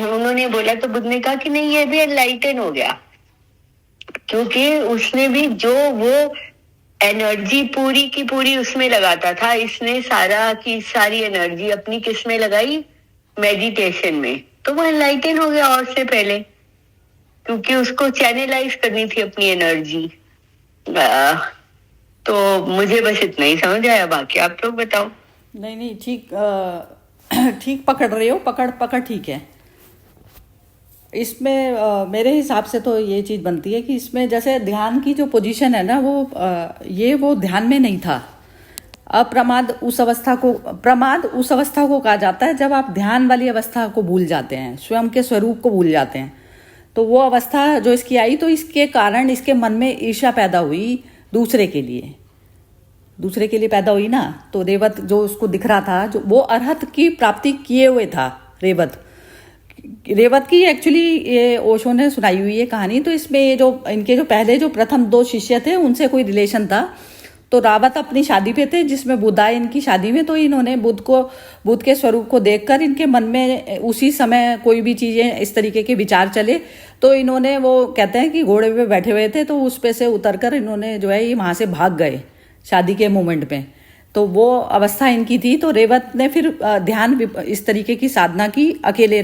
उन्होंने बोला, तो बुद्ध ने कहा कि नहीं, ये भी एनलाइटन हो गया, क्योंकि उसने भी जो वो एनर्जी पूरी की पूरी उसमें लगाता था, इसने सारा की सारी एनर्जी अपनी किस में लगाई, मेडिटेशन में, तो वो एनलाइटन हो गया और से पहले, क्योंकि उसको चैनलाइज करनी थी अपनी एनर्जी। तो मुझे बस इतना ही समझ आया, बाकी आप लोग बताओ। नहीं ठीक ठीक पकड़ रहे हो, पकड़ ठीक है। इसमें मेरे हिसाब से तो ये चीज़ बनती है कि इसमें जैसे ध्यान की जो पोजीशन है ना, वो ध्यान में नहीं था। प्रमाद उस अवस्था को कहा जाता है जब आप ध्यान वाली अवस्था को भूल जाते हैं, स्वयं के स्वरूप को भूल जाते हैं। तो वो अवस्था जो इसकी आई, तो इसके कारण इसके मन में ईर्ष्या पैदा हुई दूसरे के लिए पैदा हुई ना। तो रेवत जो उसको दिख रहा था, जो वो अरहत की प्राप्ति किए हुए था, रेवत की एक्चुअली ये ओशो ने सुनाई हुई है कहानी। तो इसमें ये जो इनके जो पहले जो प्रथम 2 शिष्य थे, उनसे कोई रिलेशन था। तो रावत अपनी शादी पे थे, जिसमें बुद्ध आए इनकी शादी में। तो इन्होंने बुद्ध के स्वरूप को देखकर इनके मन में उसी समय कोई भी चीजें इस तरीके के विचार चले, तो इन्होंने, वो कहते हैं कि घोड़े पे बैठे हुए थे, तो उस पे से उतरकर इन्होंने जो है ये वहां से भाग गए शादी के मोमेंट पे। तो वो अवस्था इनकी थी। तो रेवत ने फिर ध्यान इस तरीके की साधना की, अकेले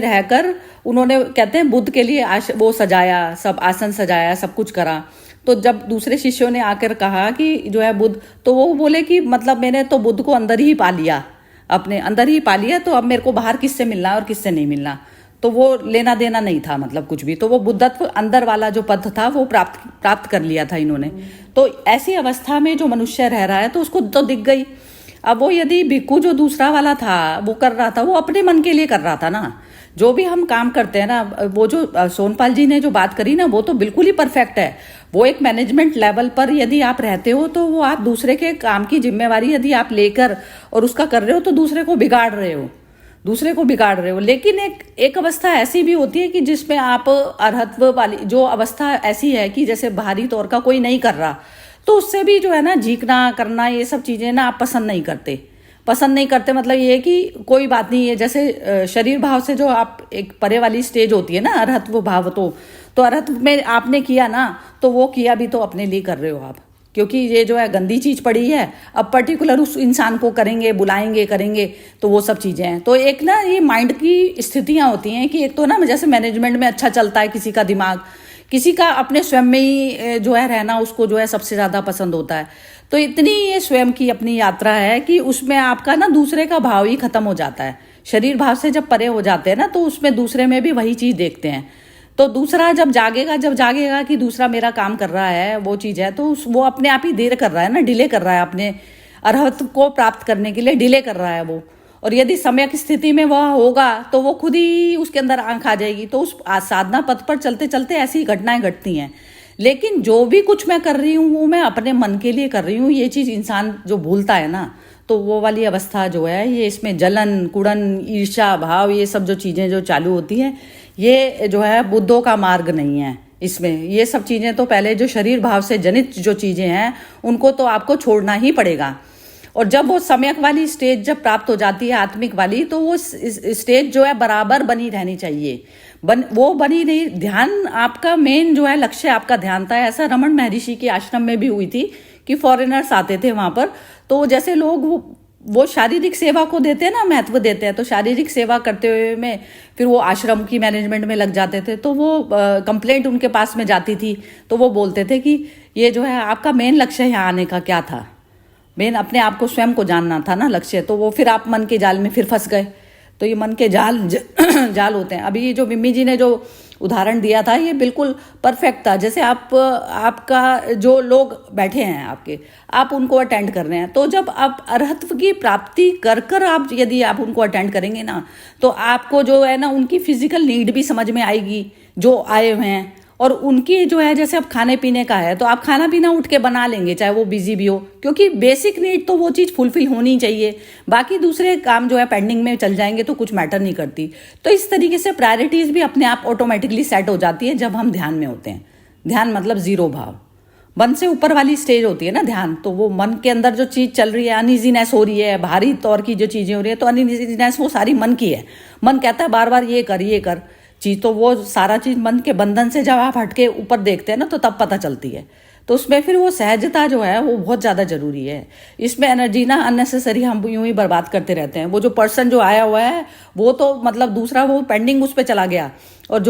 रहकर उन्होंने, कहते हैं, बुद्ध के लिए वो सजाया, सब आसन सजाया, सब कुछ करा। तो जब दूसरे शिष्यों ने आकर कहा कि जो है बुद्ध, तो वो बोले कि मतलब मैंने तो बुद्ध को अंदर ही पा लिया, अपने अंदर ही पा लिया, तो अब मेरे को बाहर किससे मिलना और किससे नहीं मिलना। तो वो लेना देना नहीं था, मतलब कुछ भी। तो वो बुद्धत्व अंदर वाला जो पद था वो प्राप्त कर लिया था इन्होंने। तो ऐसी अवस्था में जो मनुष्य रह रहा है, तो उसको तो दिख गई। अब वो यदि भिक्खु जो दूसरा वाला था वो कर रहा था, वो अपने मन के लिए कर रहा था ना। जो भी हम काम करते हैं ना, वो जो सोनपाल जी ने जो बात करी ना, वो तो बिल्कुल ही परफेक्ट है। वो एक मैनेजमेंट लेवल पर यदि आप रहते हो, तो वो आप दूसरे के काम की जिम्मेवारी यदि आप लेकर और उसका कर रहे हो, तो दूसरे को बिगाड़ रहे हो। लेकिन एक अवस्था ऐसी भी होती है कि जिसमें आप अरहत्व वाली जो अवस्था ऐसी है कि जैसे बाहरी तौर का कोई नहीं कर रहा, तो उससे भी जो है ना झीकना करना, ये सब चीजें ना आप पसंद नहीं करते। मतलब ये कि कोई बात नहीं है, जैसे शरीर भाव से जो आप एक परे वाली स्टेज होती है ना, अरहत्व भाव, तो अरहत्व में आपने किया ना, तो वो किया भी तो अपने लिए कर रहे हो आप, क्योंकि ये जो है गंदी चीज पड़ी है। अब पर्टिकुलर उस इंसान को करेंगे, तो वो सब चीजें हैं। तो एक ना ये माइंड की स्थितियां होती हैं कि एक तो ना जैसे मैनेजमेंट में अच्छा चलता है किसी का दिमाग, किसी का अपने स्वयं में ही जो है रहना, उसको जो है सबसे ज्यादा पसंद होता है। तो इतनी ये स्वयं की अपनी यात्रा है कि उसमें आपका ना दूसरे का भाव ही खत्म हो जाता है। शरीर भाव से जब परे हो जाते हैं ना, तो उसमें दूसरे में भी वही चीज देखते हैं। तो दूसरा जब जागेगा कि दूसरा मेरा काम कर रहा है, वो चीज है, तो वो अपने आप ही देर कर रहा है ना, डिले कर रहा है, अपने अरहत को प्राप्त करने के लिए डिले कर रहा है वो। और यदि सम्यक स्थिति में वह होगा, तो वो खुद ही उसके अंदर आंख आ जाएगी। तो उस साधना पथ पर चलते चलते ऐसी घटनाएं घटती हैं। लेकिन जो भी कुछ मैं कर रही हूँ, वो मैं अपने मन के लिए कर रही हूँ, ये चीज इंसान जो भूलता है ना, तो वो वाली अवस्था जो है, ये इसमें जलन, कुड़न, ईर्ष्या भाव, ये सब जो चीजें जो चालू होती हैं, ये जो है बुद्धों का मार्ग नहीं है। इसमें ये सब चीजें तो पहले जो शरीर भाव से जनित जो चीजें हैं, उनको तो आपको छोड़ना ही पड़ेगा। और जब वो सम्यक वाली स्टेज जब प्राप्त हो जाती है, आत्मिक वाली, तो वो स्टेज जो है बराबर बनी रहनी चाहिए। वो बनी नहीं, ध्यान आपका मेन जो है लक्ष्य आपका ध्यान था। ऐसा रमन महर्षि के आश्रम में भी हुई थी कि फॉरेनर्स आते थे वहां पर, तो जैसे लोग वो शारीरिक सेवा को देते हैं ना, महत्व देते हैं, तो शारीरिक सेवा करते हुए में फिर वो आश्रम की मैनेजमेंट में लग जाते थे। तो वो कंप्लेंट उनके पास में जाती थी, तो वो बोलते थे कि ये जो है आपका मेन लक्ष्य यहाँ आने का क्या था, मेन अपने आप को स्वयं को जानना था ना लक्ष्य। तो वो फिर आप मन के जाल में फिर फंस गए। तो ये मन के जाल होते हैं। अभी ये जो मिम्मी जी ने जो उदाहरण दिया था, ये बिल्कुल परफेक्ट था। जैसे आपका जो लोग बैठे हैं आप उनको अटेंड कर रहे हैं, तो जब आप अरहत्व की प्राप्ति कर आप यदि आप उनको अटेंड करेंगे ना, तो आपको जो है ना उनकी फिजिकल नीड भी समझ में आएगी जो आए हुए हैं। और उनकी जो है, जैसे अब खाने पीने का है, तो आप खाना पीना उठ के बना लेंगे, चाहे वो बिजी भी हो, क्योंकि बेसिक नीड तो वो चीज़ फुलफिल होनी चाहिए। बाकी दूसरे काम जो है पेंडिंग में चल जाएंगे तो कुछ मैटर नहीं करती। तो इस तरीके से प्रायोरिटीज भी अपने आप ऑटोमेटिकली सेट हो जाती है जब हम ध्यान में होते हैं। ध्यान मतलब जीरो भाव, मन से ऊपर वाली स्टेज होती है ना ध्यान, तो वो मन के अंदर जो चीज चल रही है, अनइजीनेस हो रही है, भारी तौर की जो चीजें हो रही है, तो अनइजीनेस वो सारी मन की है। मन कहता है बार बार ये कर चीज, तो वो सारा चीज मन के बंधन से जब आप हटके ऊपर देखते हैं ना, तो तब पता चलती है। तो उसमें फिर वो सहजता जो है वो बहुत ज़्यादा जरूरी है। इसमें एनर्जी ना अननेसेसरी हम यूं ही बर्बाद करते रहते हैं। वो जो पर्सन जो आया हुआ है वो तो मतलब दूसरा वो पेंडिंग उस पर चला गया, और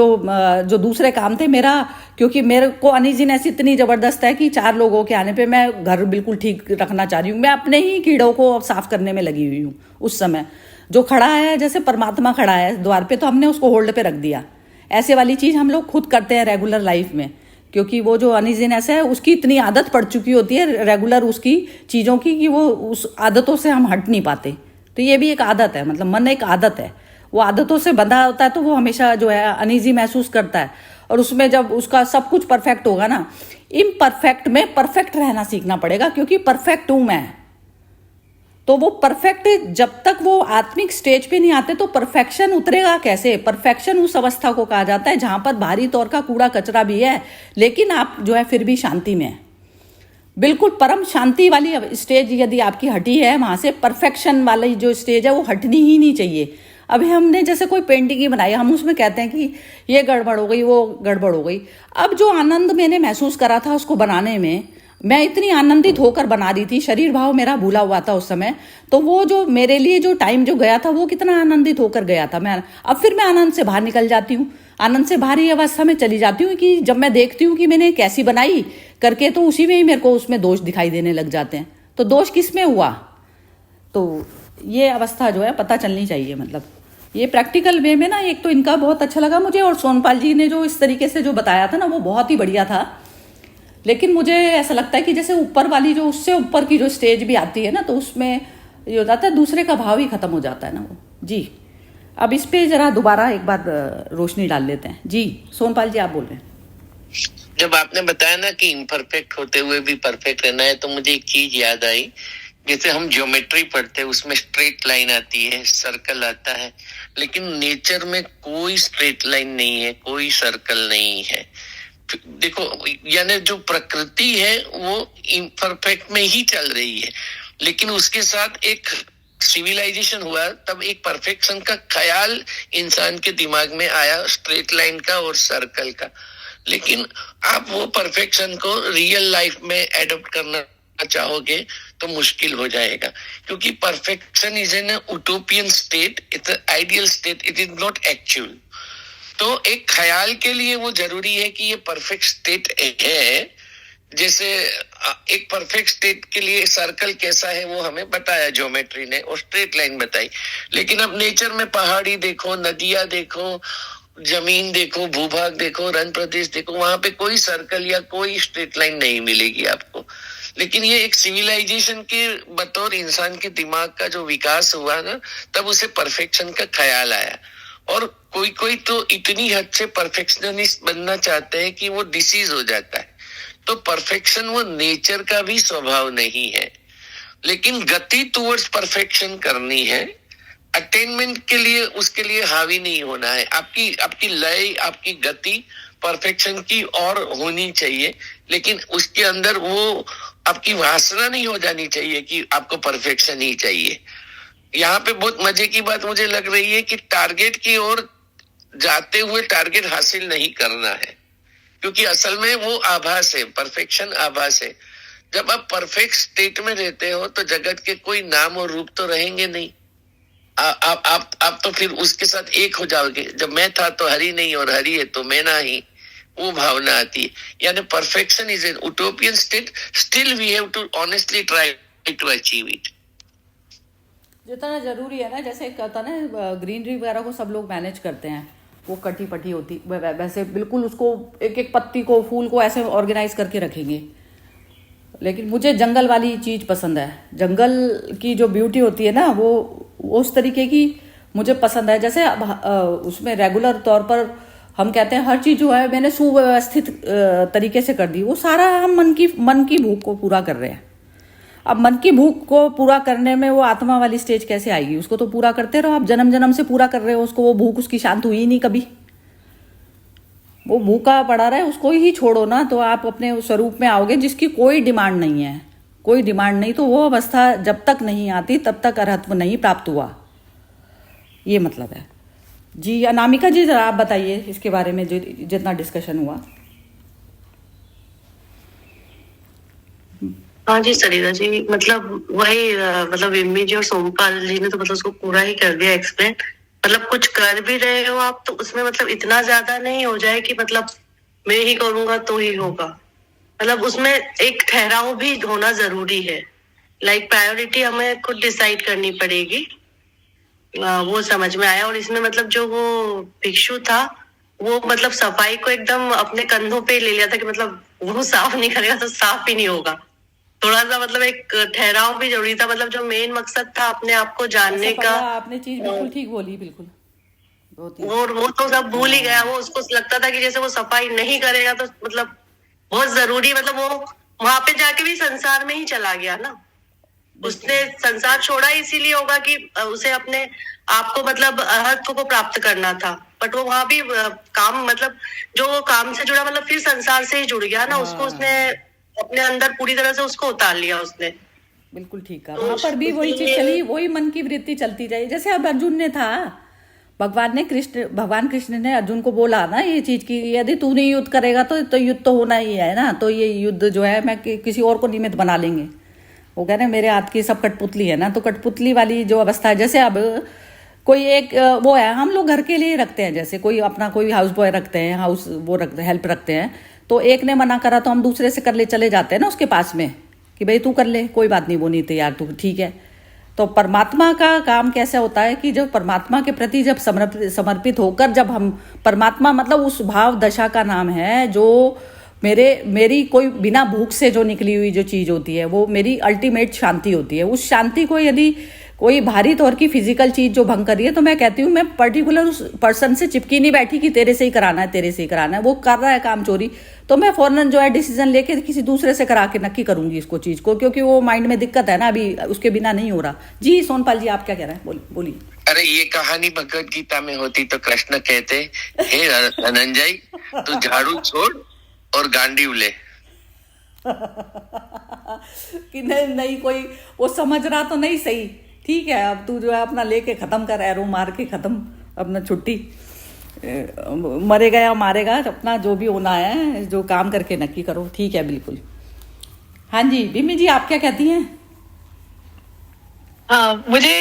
जो दूसरे काम थे मेरा, क्योंकि मेरे को अनइजीनेस इतनी ज़बरदस्त है कि 4 लोगों के आने पे मैं घर बिल्कुल ठीक रखना चाह रही हूँ, मैं अपने ही कीड़ों को साफ करने में लगी हुई हूँ। उस समय जो खड़ा है, जैसे परमात्मा खड़ा है द्वार पे, तो हमने उसको होल्ड पे रख दिया। ऐसे वाली चीज़ हम लोग खुद करते हैं रेगुलर लाइफ में, क्योंकि वो जो अनइजीनेस है उसकी इतनी आदत पड़ चुकी होती है रेगुलर उसकी चीज़ों की, कि वो उस आदतों से हम हट नहीं पाते। तो ये भी एक आदत है, मतलब मन एक आदत है, वो आदतों से बंधा होता है, तो वो हमेशा जो है अनइजी महसूस करता है। और उसमें जब उसका सब कुछ परफेक्ट होगा ना, इम्परफेक्ट में परफेक्ट रहना सीखना पड़ेगा, क्योंकि परफेक्ट हूं मैं। तो वो परफेक्ट जब तक वो आत्मिक स्टेज पे नहीं आते तो परफेक्शन उतरेगा कैसे? परफेक्शन उस अवस्था को कहा जाता है जहां पर भारी तौर का कूड़ा कचरा भी है, लेकिन आप जो है फिर भी शांति में है। बिल्कुल परम शांति वाली स्टेज यदि आपकी हटी है, वहां से परफेक्शन वाली जो स्टेज है वो हटनी ही नहीं चाहिए। अभी हमने जैसे कोई पेंटिंग ही बनाई, हम उसमें कहते हैं कि ये गड़बड़ हो गई, वो गड़बड़ हो गई। अब जो आनंद मैंने महसूस करा था उसको बनाने में, मैं इतनी आनंदित होकर बना रही थी, शरीर भाव मेरा भूला हुआ था उस समय, तो वो जो मेरे लिए जो टाइम जो गया था वो कितना आनंदित होकर गया था। मैं अब फिर मैं आनंद से बाहर निकल जाती हूँ, आनंद से बाहरी अवस्था में चली जाती हूँ, कि जब मैं देखती हूँ कि मैंने कैसी बनाई करके, तो उसी में ही मेरे को उसमें दोष दिखाई देने लग जाते हैं। तो दोष किस में हुआ? तो ये अवस्था जो है पता चलनी चाहिए। मतलब ये प्रैक्टिकल वे में ना, एक तो इनका बहुत अच्छा लगा मुझे, और सोनपाल जी ने जो इस तरीके से जो बताया था ना वो बहुत ही बढ़िया था। लेकिन मुझे ऐसा लगता है कि जैसे ऊपर वाली जो उससे ऊपर की जो स्टेज भी आती है ना, तो उसमें ये हो जाता है दूसरे का भाव ही खत्म हो जाता है ना वो। जी, अब इस पे जरा दोबारा एक बार रोशनी डाल लेते हैं। जी सोनपाल जी आप बोल रहे हैं। जब आपने बताया ना कि इम्परफेक्ट होते हुए भी परफेक्ट रहना है, तो मुझे एक चीज याद आई। जैसे हम ज्योमेट्री पढ़ते हैं, उसमें स्ट्रेट लाइन आती है, सर्कल आता है, लेकिन नेचर में कोई स्ट्रेट लाइन नहीं है, कोई सर्कल नहीं है। देखो, यानी जो प्रकृति है वो इम्परफेक्ट में ही चल रही है, लेकिन उसके साथ एक सिविलाइजेशन हुआ, तब एक परफेक्शन का ख्याल इंसान के दिमाग में आया, स्ट्रेट लाइन का और सर्कल का। लेकिन आप वो परफेक्शन को रियल लाइफ में एडॉप्ट करना चाहोगे तो मुश्किल हो जाएगा, क्योंकि perfection is an utopian state, it's an ideal state, it is not actual. तो एक ख्याल के लिए वो जरूरी है कि ये परफेक्ट स्टेट है। जैसे एक परफेक्ट स्टेट के लिए सर्कल कैसा है वो हमें बताया ज्योमेट्री ने, और स्ट्रेट लाइन बताई। लेकिन अब नेचर में पहाड़ी देखो, नदियां देखो, जमीन देखो, भूभाग देखो, रण प्रदेश देखो, वहां पे कोई सर्कल या कोई स्ट्रेट लाइन नहीं मिलेगी आपको। लेकिन ये एक सिविलाइजेशन के बतौर इंसान के दिमाग का जो विकास हुआ ना, तब उसे परफेक्शन का ख्याल आया। और कोई कोई तो इतनी हद से परफेक्शनिस्ट बनना चाहते हैं कि वो डिसीज हो जाता है। तो परफेक्शन वो नेचर का भी स्वभाव नहीं है, लेकिन गति टुवर्ड्स परफेक्शन करनी है। अटेनमेंट के लिए, उसके लिए हावी नहीं होना है। आपकी लय, आपकी गति परफेक्शन की और होनी चाहिए, लेकिन उसके अंदर वो आपकी वासना नहीं हो जानी चाहिए कि आपको परफेक्शन ही चाहिए। यहाँ पे बहुत मजे की बात मुझे लग रही है कि टारगेट की ओर जाते हुए टारगेट हासिल नहीं करना है, क्योंकि असल में वो आभास है, परफेक्शन आभास है। जब आप परफेक्ट स्टेट में रहते हो तो जगत के कोई नाम और रूप तो रहेंगे नहीं। आप तो फिर उसके साथ एक हो जाओगे। जब मैं था तो हरि नहीं, और हरि है तो मैं ना ही, वो भावना आती है। यानी perfection is an utopian state, still we have to honestly try to achieve it. जितना जरूरी है ना, जैसे कहता ना ग्रीनरी वगैरह को सब लोग मैनेज करते हैं, वो कटी पटी होती वैसे बिल्कुल उसको एक एक पत्ती को, फूल को ऐसे ऑर्गेनाइज करके रखेंगे। लेकिन मुझे जंगल वाली चीज़ पसंद है। जंगल की जो ब्यूटी होती है ना, वो उस तरीके की मुझे पसंद है। जैसे उसमें रेगुलर तौर पर हम कहते हैं हर चीज़ जो है मैंने सुव्यवस्थित तरीके से कर दी। वो सारा हम मन की भूख को पूरा कर रहे हैं। अब मन की भूख को पूरा करने में वो आत्मा वाली स्टेज कैसे आएगी? उसको तो पूरा करते रहो, आप जन्म जन्म से पूरा कर रहे हो उसको, वो भूख उसकी शांत हुई ही नहीं कभी। वो भूखा पड़ा रहे उसको ही छोड़ो ना, तो आप अपने उस स्वरूप में आओगे जिसकी कोई डिमांड नहीं है, कोई डिमांड नहीं। तो वो अवस्था जब तक नहीं आती तब तक अरहत्व नहीं प्राप्त हुआ, ये मतलब है जी। अनामिका जी जरा आप बताइए इसके बारे में जो जितना डिस्कशन हुआ। हाँ जी सरिता जी, मतलब वही मतलब विम्मी जी और सोमपाल जी ने तो मतलब उसको पूरा ही कर दिया एक्सप्लेन। मतलब कुछ कर भी रहे हो आप तो उसमें मतलब इतना ज्यादा नहीं हो जाए कि मतलब मैं ही करूंगा तो ही होगा। मतलब उसमें एक ठहराव भी होना जरूरी है। लाइक प्रायोरिटी हमें खुद डिसाइड करनी पड़ेगी। वो समझ में आया। और इसमें मतलब जो वो भिक्षु था वो मतलब सफाई को एकदम अपने कंधों पे ले लिया था कि मतलब वो साफ नहीं करेगा तो साफ ही नहीं होगा। थोड़ा सा मतलब एक ठहराव भी जरूरी था। मतलब जो मेन मकसद था अपने आप को जानने का, आपने चीज बिल्कुल ठीक बोली, बिल्कुल। और वो तो सब भूल ही गया। वो उसको लगता था कि जैसे वो सफाई नहीं करेगा तो मतलब बहुत जरूरी, मतलब वो वहां पे जाके भी संसार में ही चला गया ना। उसने संसार छोड़ा इसीलिए होगा कि उसे अपने आप को मतलब अरहत्व को प्राप्त करना था। बट वो वहां भी काम मतलब जो वो काम से जुड़ा मतलब फिर संसार से ही जुड़ गया ना। उसको उसने अपने अंदर पूरी तरह से उसको उतार लिया उसने। बिल्कुल ठीक कहा। वहां पर भी वही चीज चली, वही मन की वृत्ति चलती रही। जैसे अब अर्जुन ने था, भगवान कृष्ण ने अर्जुन को बोला ना ये चीज की यदि तू नहीं युद्ध करेगा तो युद्ध तो होना ही है ना। तो ये युद्ध जो है मैं किसी और को निमित्त बना लेंगे। वो कह रहे मेरे हाथ की सब कठपुतली है ना। तो कठपुतली वाली जो अवस्था है, जैसे अब कोई एक वो है, हम लोग घर के लिए रखते हैं, जैसे कोई अपना कोई हाउस बॉय रखते हैं, हाउस वो रखते हेल्प रखते हैं। तो एक ने मना करा तो हम दूसरे से कर ले चले जाते हैं ना उसके पास में कि भाई तू कर ले, कोई बात नहीं, वो नहीं तैयार, तू ठीक है। तो परमात्मा का काम कैसे होता है कि जब परमात्मा के प्रति जब समर्पित होकर, जब हम परमात्मा मतलब उस भाव दशा का नाम है जो मेरी कोई बिना भूख से जो निकली हुई जो चीज होती है वो मेरी अल्टीमेट शांति होती है। उस शांति को यदि कोई भारी तौर की फिजिकल चीज जो भंग कर रही है तो मैं कहती हूँ मैं पर्टिकुलर उस पर्सन से चिपकी नहीं बैठी कि तेरे से ही कराना है, तेरे से ही कराना है। वो कर रहा है काम चोरी तो मैं फौरन जो है डिसीजन लेके किसी दूसरे से करा के नक्की करूंगी इसको चीज को, क्योंकि वो माइंड में दिक्कत है ना, अभी उसके बिना नहीं हो रहा। जी सोनपाल जी आप क्या कह रहे हैं, बोलिए। अरे ये कहानी भगवत गीता में होती तो कृष्ण कहते हे धनंजय तू झाड़ू छोड़ और गांडीव ले। कि नहीं कोई वो समझ रहा तो नहीं, सही ठीक है, अब तू जो है अपना लेके खत्म कर, एरो मार के खत्म अपना छुट्टी, मरेगा या मारेगा, अपना जो भी होना है जो काम करके नक्की करो। ठीक है बिल्कुल। हाँ जी बिमी जी आप क्या कहती हैं? हाँ मुझे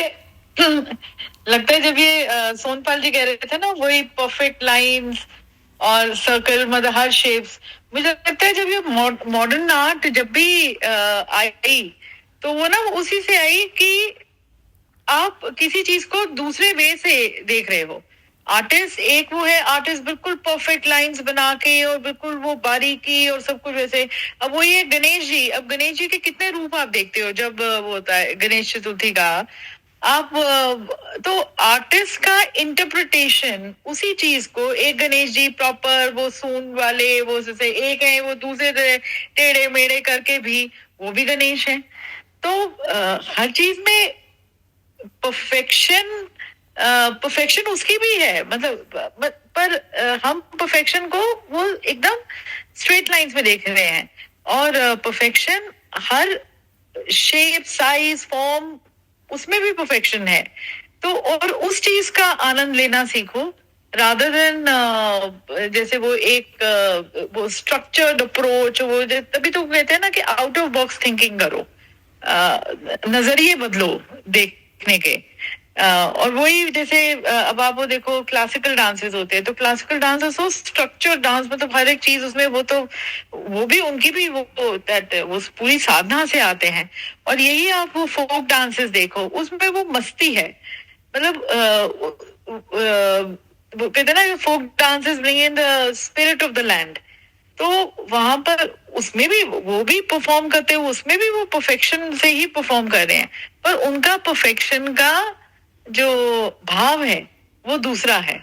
लगता है जब ये सोनपाल जी कह रहे थे ना वही परफेक्ट लाइंस और सर्कल मतलब हर शेप्स, मुझे लगता है जब ये मॉडर्न आर्ट जब भी आई तो वो ना उसी से आई कि आप किसी चीज को दूसरे वे से देख रहे हो। आर्टिस्ट एक वो है, आर्टिस्ट बिल्कुल परफेक्ट लाइंस बना के और बिल्कुल वो बारीकी और सब कुछ वैसे। अब वो ये गणेश जी, अब गणेश जी के कितने रूप आप देखते हो जब वो होता है गणेश चतुर्थी का, आप तो आर्टिस्ट का इंटरप्रिटेशन उसी चीज को, एक गणेश जी प्रॉपर वो सून वाले वो जैसे एक है, वो दूसरे टेढ़े मेढ़े करके भी वो भी गणेश है। तो हर चीज में परफेक्शन उसकी भी है, मतलब पर हम परफेक्शन को वो एकदम स्ट्रेट लाइंस में देख रहे हैं और perfection her shape size form उसमें भी परफेक्शन है। तो और उस चीज का आनंद लेना सीखो रादर देन जैसे वो एक वो स्ट्रक्चर्ड अप्रोच, वो तभी तो कहते हैं ना कि आउट ऑफ बॉक्स थिंकिंग करो, नजरिए बदलो देखने के। और वही जैसे अब आप वो देखो क्लासिकल डांसेस होते हैं तो क्लासिकल डांसेस हो स्ट्रक्चर्ड डांस, मतलब हर एक चीज उसमें वो तो वो भी उनकी भी वो पूरी साधना से आते हैं। और यही आप वो फोक डांसेस देखो उसमें वो मस्ती है, मतलब वो कहते हैं ना folk dances bring in the spirit of the land. तो वहां पर उसमें भी वो भी परफॉर्म करते हैं, उसमें भी वो परफेक्शन से ही परफॉर्म कर रहे हैं, पर उनका परफेक्शन का जो भाव है वो दूसरा है।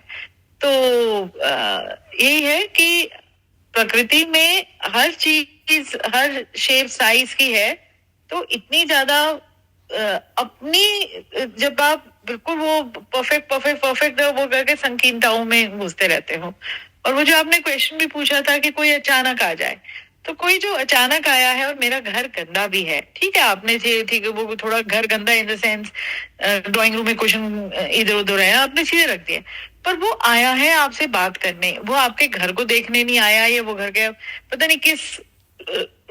तो यही है कि प्रकृति में हर चीज हर शेप साइज की है, तो इतनी ज्यादा अपनी जब आप बिल्कुल वो परफेक्ट वो करके संकीर्णताओं में घुसते रहते हो और वो जो आपने क्वेश्चन भी पूछा था कि कोई अचानक आ जाए, तो कोई जो अचानक आया है और मेरा घर गंदा भी है, ठीक है, आपने ठीक है वो थोड़ा घर गंदा in the sense drawing room में क्वेश्चन इधर उधर है, आपने चीजें रख दी है, पर वो आया है आपसे बात करने, वो आपके घर को देखने नहीं आया, या वो घर के पता नहीं किस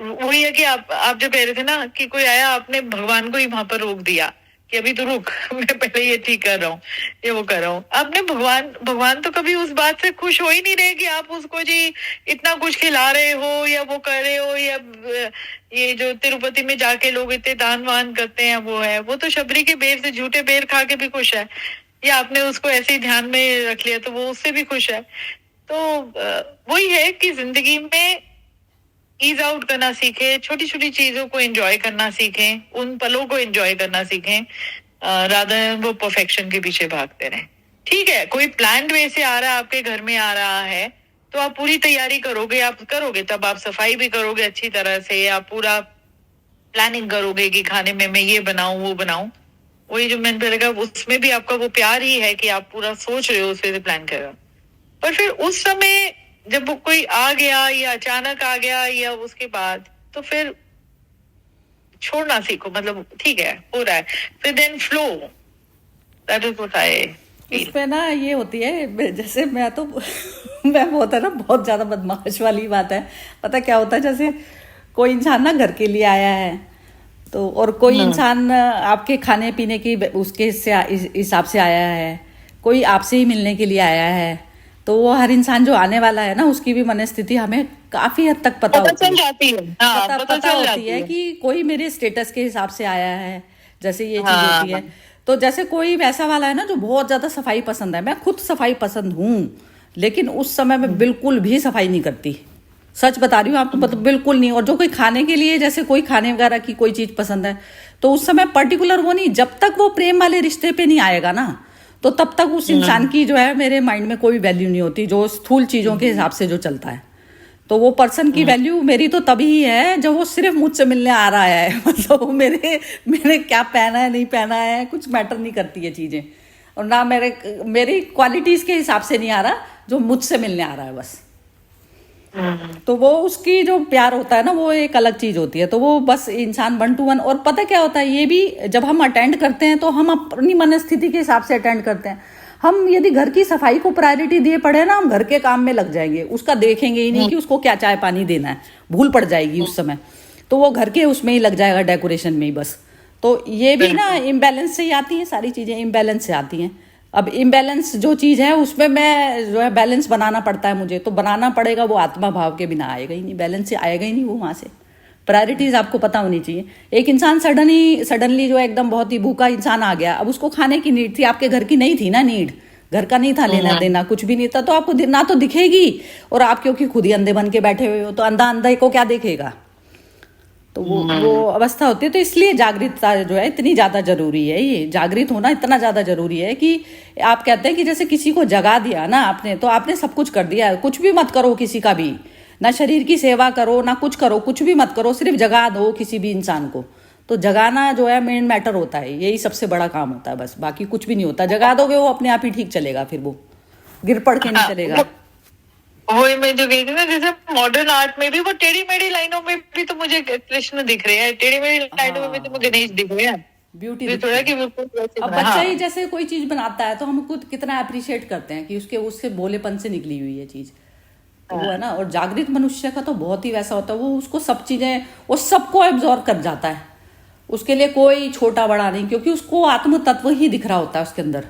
वही है कि आप जो कह रहे थे ना कि कोई आया, आपने भगवान को ही वहां पर रोक दिया कि अभी तो रुक, मैं पहले ये ठीक कर रहा हूँ, ये वो कर रहा हूँ। आपने भगवान तो कभी उस बात से खुश हो ही नहीं रहे कि आप उसको जी इतना कुछ खिला रहे हो या वो कर रहे हो, या ये जो तिरुपति में जाके लोग इतने दान वान करते हैं वो है, वो तो शबरी के बेर से झूठे बेर खा के भी खुश है, या आपने उसको ऐसे ही ध्यान में रख लिया तो वो उससे भी खुश है। तो वही है कि जिंदगी में ईज आउट करना सीखे, छोटी छोटी चीजों को एंजॉय करना सीखें, उन पलों को एंजॉय करना सीखें, रादर वो परफेक्शन के पीछे भागते रहें। ठीक है, कोई प्लान वे से आ रहा है, आपके घर में आ रहा है, तो आप पूरी तैयारी करोगे, तब आप सफाई भी करोगे अच्छी तरह से, आप पूरा प्लानिंग करोगे कि खाने में मैं ये बनाऊं वो बनाऊं, वही जो मैंने पहले कहा, उसमें भी आपका वो प्यार ही है कि आप पूरा सोच रहे हो, उस वजह से प्लान कर रहे हो। पर फिर उस समय जब वो कोई आ गया या अचानक आ गया या उसके बाद, तो फिर छोड़ना सीखो, मतलब ठीक है हो रहा है, फिर then flow, that is what I. इस पे ना ये होती है, जैसे मैं तो मैं बहुत है ना, बहुत ज्यादा बदमाश वाली बात है। पता क्या होता है, जैसे कोई इंसान ना घर के लिए आया है, तो और कोई इंसान आपके खाने पीने की उसके हिसाब से आया है, कोई आपसे ही मिलने के लिए आया है, तो वो हर इंसान जो आने वाला है ना, उसकी भी मनस्थिति हमें काफी हद तक पता होती चल जाती है। हाँ, पता होती है कि कोई मेरे स्टेटस के हिसाब से आया है, जैसे ये चीज होती है। तो जैसे कोई वैसा वाला है ना जो बहुत ज्यादा सफाई पसंद है, मैं खुद सफाई पसंद हूँ, लेकिन उस समय में बिल्कुल भी सफाई नहीं करती, सच बता रही हूँ आपको, मतलब बिल्कुल नहीं। और जो कोई खाने के लिए, जैसे कोई खाने वगैरह की कोई चीज पसंद है, तो उस समय पर्टिकुलर वो नहीं, जब तक वो प्रेम वाले रिश्ते पे नहीं आएगा ना, तो तब तक उस इंसान की जो है मेरे माइंड में कोई वैल्यू नहीं होती, जो स्थूल चीजों के हिसाब से जो चलता है। तो वो पर्सन की वैल्यू मेरी तो तभी है जब वो सिर्फ मुझसे मिलने आ रहा है, मतलब वो मेरे क्या पहना है नहीं पहना है कुछ मैटर नहीं करती है चीजें, और ना मेरी क्वालिटीज के हिसाब से नहीं आ रहा, जो मुझसे मिलने आ रहा है बस। तो वो उसकी जो प्यार होता है ना, वो एक अलग चीज होती है। तो वो बस इंसान 1 to 1। और पता क्या होता है, ये भी जब हम अटेंड करते हैं तो हम अपनी मनस्थिति के हिसाब से अटेंड करते हैं। हम यदि घर की सफाई को प्रायोरिटी दिए पड़े ना, हम घर के काम में लग जाएंगे, उसका देखेंगे ही नहीं कि उसको क्या चाय पानी देना है, भूल पड़ जाएगी उस समय, तो वो घर के उसमें ही लग जाएगा, डेकोरेशन में ही बस। तो ये भी ना इम्बैलेंस से ही आती है, सारी चीजें इम्बैलेंस से आती हैं। अब इम्बैलेंस जो चीज है उसमें मैं जो है बैलेंस बनाना पड़ता है मुझे, तो बनाना पड़ेगा, वो आत्मा भाव के बिना आएगा ही नहीं, बैलेंस से आएगा ही नहीं वो वहां से। प्रायोरिटीज आपको पता होनी चाहिए। एक इंसान सडनली जो है एकदम बहुत ही भूखा इंसान आ गया, अब उसको खाने की नीड थी, आपके घर की नहीं थी ना नीड, घर का नहीं था लेना देना, कुछ भी नहीं था, तो आपको ना तो दिखेगी, और आप क्योंकि खुद ही अंधे बन के बैठे हुए हो, तो अंधा को क्या देखेगा, तो वो अवस्था होती है। तो इसलिए जागृतता जो है इतनी ज्यादा जरूरी है, ये जागृत होना इतना ज्यादा जरूरी है कि आप कहते हैं कि जैसे किसी को जगा दिया ना आपने, तो आपने सब कुछ कर दिया, कुछ भी मत करो किसी का भी, ना शरीर की सेवा करो ना कुछ करो, कुछ भी मत करो, सिर्फ जगा दो किसी भी इंसान को। तो जगाना जो है मेन मैटर होता है, यही सबसे बड़ा काम होता है बस, बाकी कुछ भी नहीं होता। जगा दोगे वो अपने आप ही ठीक चलेगा, फिर वो गिर पड़ के नहीं चलेगा। वही मैं जो कही थी ना, जैसे मॉडर्न आर्ट में भी वो टेढ़ी मेढ़ी लाइनों में भी तो मुझे कृष्ण दिख रहे हैं, टेढ़ी मेढ़ी लाइनों में भी तो मुझे गणेश दिख रहे हैं, ब्यूटी थोड़ा कि अब बच्चा ही जैसे कोई चीज बनाता है तो हम खुद कितना अप्रिशिएट करते हैं कि उससे भोलेपन से निकली हुई है चीज, तो वो है ना। और जागृत मनुष्य का तो बहुत ही वैसा होता है, वो उसको सब चीजें, वो सबको एब्जॉर्व कर जाता है, उसके लिए कोई छोटा बड़ा नहीं, क्योंकि उसको आत्म तत्व ही दिख रहा होता है उसके अंदर।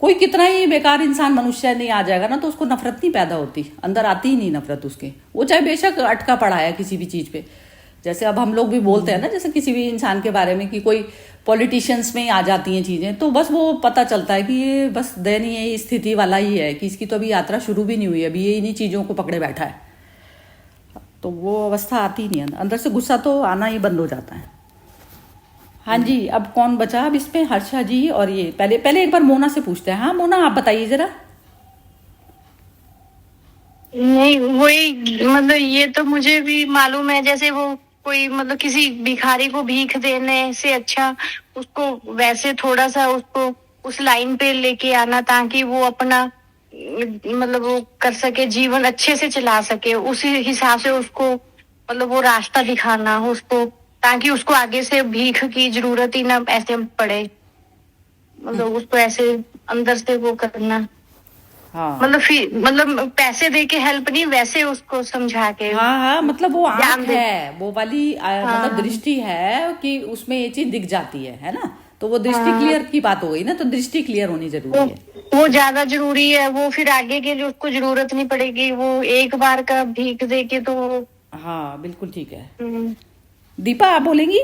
कोई कितना ही बेकार इंसान मनुष्य नहीं आ जाएगा ना, तो उसको नफरत नहीं पैदा होती, अंदर आती ही नहीं नफरत उसके, वो चाहे बेशक अटका पड़ा है किसी भी चीज पे। जैसे अब हम लोग भी बोलते हैं ना, जैसे किसी भी इंसान के बारे में कि कोई पॉलिटिशियंस में ही आ जाती हैं चीजें, तो बस वो पता चलता है कि ये बस दयनीय स्थिति वाला ही है, कि इसकी तो अभी यात्रा शुरू भी नहीं हुई, अभी ये इन्हीं चीजों को पकड़े बैठा है, तो वो अवस्था आती ही नहीं, अंदर से गुस्सा तो आना ही बंद हो जाता है। हाँ जी, अब कौन बचा अब इसमें? हर्षा जी और ये पहले एक बार मोना से पूछते हैं। हाँ मोना, आप बताइए जरा। नहीं, वही मतलब ये तो मुझे भी मालूम है, जैसे वो कोई मतलब किसी भिखारी को भीख देने से अच्छा उसको वैसे थोड़ा सा उसको उस लाइन पे लेके आना, ताकि वो अपना मतलब वो कर सके, जीवन अच्छे से चला सके, उसी हिसाब से उसको मतलब वो रास्ता दिखाना हो उसको, ताकि उसको आगे से भीख की जरूरत ही ना ऐसे पड़े, मतलब उसको ऐसे अंदर से वो करना, हाँ मतलब पैसे दे के हेल्प नहीं, वैसे उसको समझा के। हाँ हाँ, मतलब वो ध्यान आंख दे। है, वो वाली मतलब दृष्टि है कि उसमें ये चीज दिख जाती है ना, तो वो दृष्टि क्लियर की बात हो गई ना, तो दृष्टि क्लियर होनी जरूरी है। वो ज्यादा जरूरी है, वो फिर आगे के लिए उसको जरूरत नहीं पड़ेगी, वो एक बार का भीख दे के तो। हाँ बिल्कुल ठीक है। हम्म, दीपा आप बोलेंगी?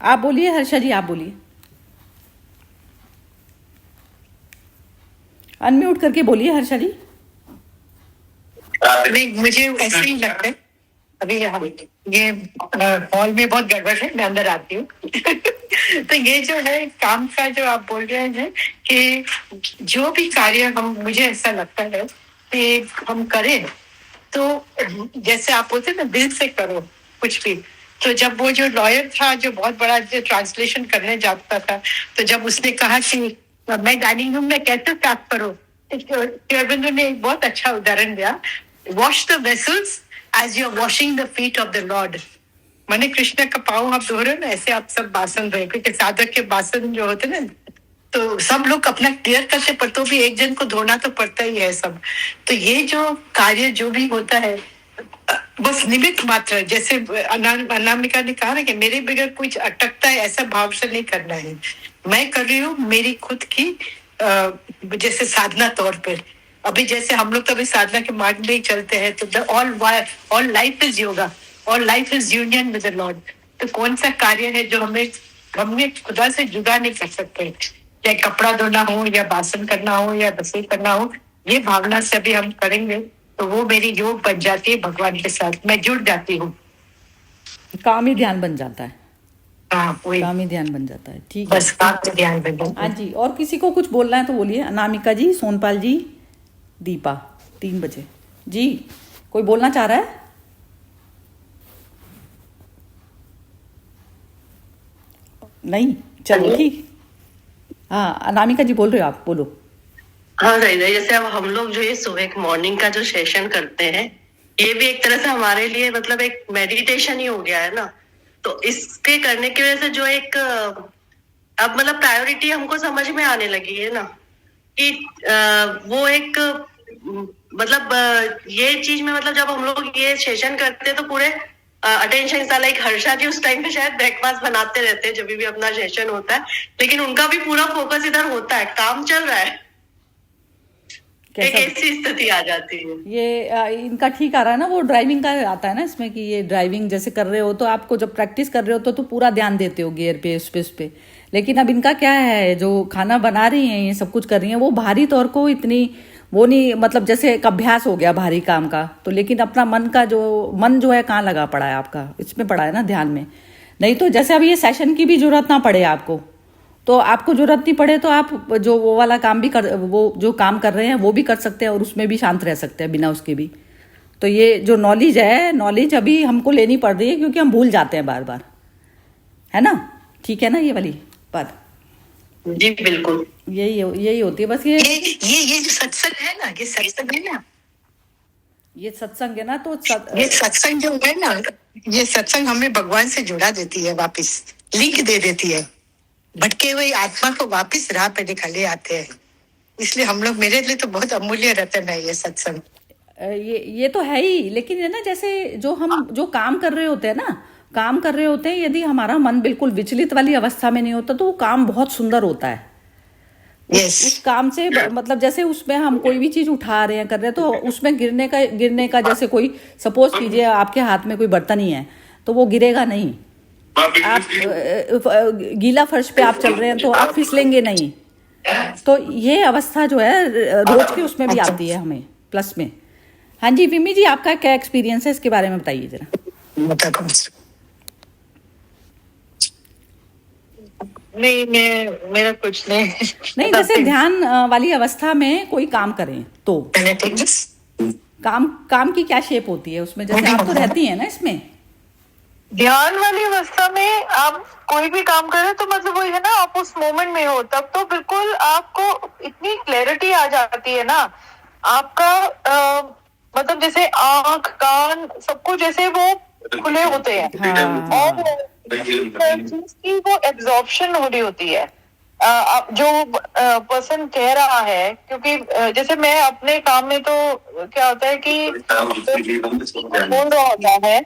आप बोलिए, हर्षा जी आप बोलिए, अनम्यूट करके बोलिए हर्षा जी। नहीं, मुझे ऐसे ही लगता है अभी ये हॉल में बहुत गड़बड़ है, मैं अंदर आती हूँ। तो ये जो है काम का जो आप बोल रहे हैं कि जो भी कार्य हम, मुझे ऐसा लगता है कि हम करें तो जैसे आप बोलते हैं ना, दिल से करो कुछ भी। तो जब वो जो लॉयर था जो बहुत बड़ा जो ट्रांसलेशन करने जाता था, तो जब उसने कहा कि मैं डाइनिंग रूम में कैसे साफ करूं, तो अरविंदो ने एक बहुत अच्छा उदाहरण दिया, wash the vessels as you are washing the feet of the Lord. माने कृष्ण का पाँव आप धो रहे हो ना, ऐसे आप सब बासन धोए, क्योंकि साधक के बासन जो होते ना, तो सब लोग अपना क्लियर करते, पर तो भी एक जन को धोना तो पड़ता ही है सब। तो ये जो कार्य जो भी होता है बस निमित्त मात्र, जैसे अनामिका ने कहा ना कि मेरे बगैर कुछ अटकता है, ऐसा भाव से नहीं करना है। मैं कर रही हूँ मेरी खुद की जैसे साधना तौर पर। अभी जैसे हम लोग तो अभी साधना के मार्ग में ही चलते हैं, तो all life is yoga, all life is union with the Lord. तो कौन सा कार्य है जो हमें खुदा से जुदा नहीं कर सकते, चाहे कपड़ा धोना हो या बासन करना हो या रसोई करना हो, ये भावना से अभी हम करेंगे तो वो मेरी योग बन जाती है भगवान के साथ, मैं जुड़ जाती हूँ। काम ही ध्यान बन जाता है। हाँ, वही काम ही ध्यान बन जाता है। ठीक है, बस काम पे ध्यान बन जाता हाँ है। जी। और किसी को कुछ बोलना है तो बोलिए, अनामिका जी, सोनपाल जी, दीपा। 3 बजे जी, कोई बोलना चाह रहा है? नहीं, चलो ठीक। हाँ अनामिका जी बोल रहे हो आप, बोलो। हाँ सही है। जैसे अब हम लोग जो ये सुबह मॉर्निंग का जो सेशन करते हैं, ये भी एक तरह से हमारे लिए मतलब एक मेडिटेशन ही हो गया है ना। तो इसके करने की वजह से जो एक अब मतलब प्रायोरिटी हमको समझ में आने लगी है ना, कि वो एक मतलब ये चीज में मतलब जब हम लोग ये सेशन करते हैं तो पूरे अटेंशन सा, लाइक हर्षा जी उस टाइम पे शायद ब्रेकफास्ट बनाते रहते हैं जब भी अपना सेशन होता है, लेकिन उनका भी पूरा फोकस इधर होता है, काम चल रहा है। एक ऐसी स्थिति आ जाती है। ये इनका ठीक आ रहा है ना, वो ड्राइविंग का आता है ना इसमें, कि ये ड्राइविंग जैसे कर रहे हो तो आपको जब प्रैक्टिस कर रहे हो तो पूरा ध्यान देते हो गियर पे, उस पे। लेकिन अब इनका क्या है, जो खाना बना रही हैं, ये सब कुछ कर रही हैं, वो बाहरी तौर को इतनी वो नहीं, मतलब जैसे एक अभ्यास हो गया भारी काम का, तो लेकिन अपना मन जो है कहाँ लगा पड़ा है आपका, इसमें पड़ा है ना, ध्यान में। नहीं तो जैसे अब ये सेशन की भी जरूरत ना पड़े आपको, तो आपको जरूरत नहीं पड़े तो आप जो वो वाला काम भी वो जो काम कर रहे हैं वो भी कर सकते हैं और उसमें भी शांत रह सकते हैं बिना उसके भी। तो ये जो नॉलेज अभी हमको लेनी पड़ रही है, क्योंकि हम भूल जाते हैं बार बार, है ना। ठीक है ना ये वाली बात? जी बिल्कुल, यही होती है बस। ये जो सत्संग है ना, ये सत्संग है ना, ये सत्संग है ना, तो ये सत्संग जो है ना, ये सत्संग हमें भगवान से जुड़ा देती है, वापस लिंक दे देती है, भटके हुए आत्मा को वापस राह पे निकाले आते हैं। इसलिए हम लोग, मेरे लिए तो बहुत अमूल्य रतन है ये सत्संग। ये तो है ही, लेकिन है ना, जैसे जो काम कर रहे होते हैं ना, काम कर रहे होते हैं, यदि हमारा मन बिल्कुल विचलित वाली अवस्था में नहीं होता तो वो काम बहुत सुंदर होता है। उस काम से मतलब जैसे उसमें हम कोई भी चीज उठा रहे हैं, कर रहे हैं, तो उसमें गिरने का जैसे कोई सपोज कीजिए आपके हाथ में कोई बर्तन ही है तो वो गिरेगा नहीं। आप गीला फर्श पे आप चल रहे हैं तो आप फिसलेंगे नहीं। तो ये अवस्था जो है रोज के उसमें भी आती है हमें प्लस में। हाँ जी विमी जी, आपका क्या एक्सपीरियंस है इसके बारे में बताइए जरा। नहीं, मेरा कुछ नहीं। जैसे ध्यान वाली अवस्था में कोई काम करें तो काम की क्या शेप होती है उसमें, जैसे आप तो रहती हैं ना इसमें, ध्यान वाली अवस्था में आप कोई भी काम करें तो मतलब वही है ना, आप उस मोमेंट में हो तब तो बिल्कुल आपको इतनी क्लैरिटी आ जाती है ना, आपका मतलब जैसे आंख कान सब कुछ जैसे वो खुले होते हैं हाँ। और चीज की वो एब्जॉर्प्शन हो रही होती है। अब जो पर्सन कह रहा है, क्योंकि जैसे मैं अपने काम में तो क्या होता है कि बोल रहा होता है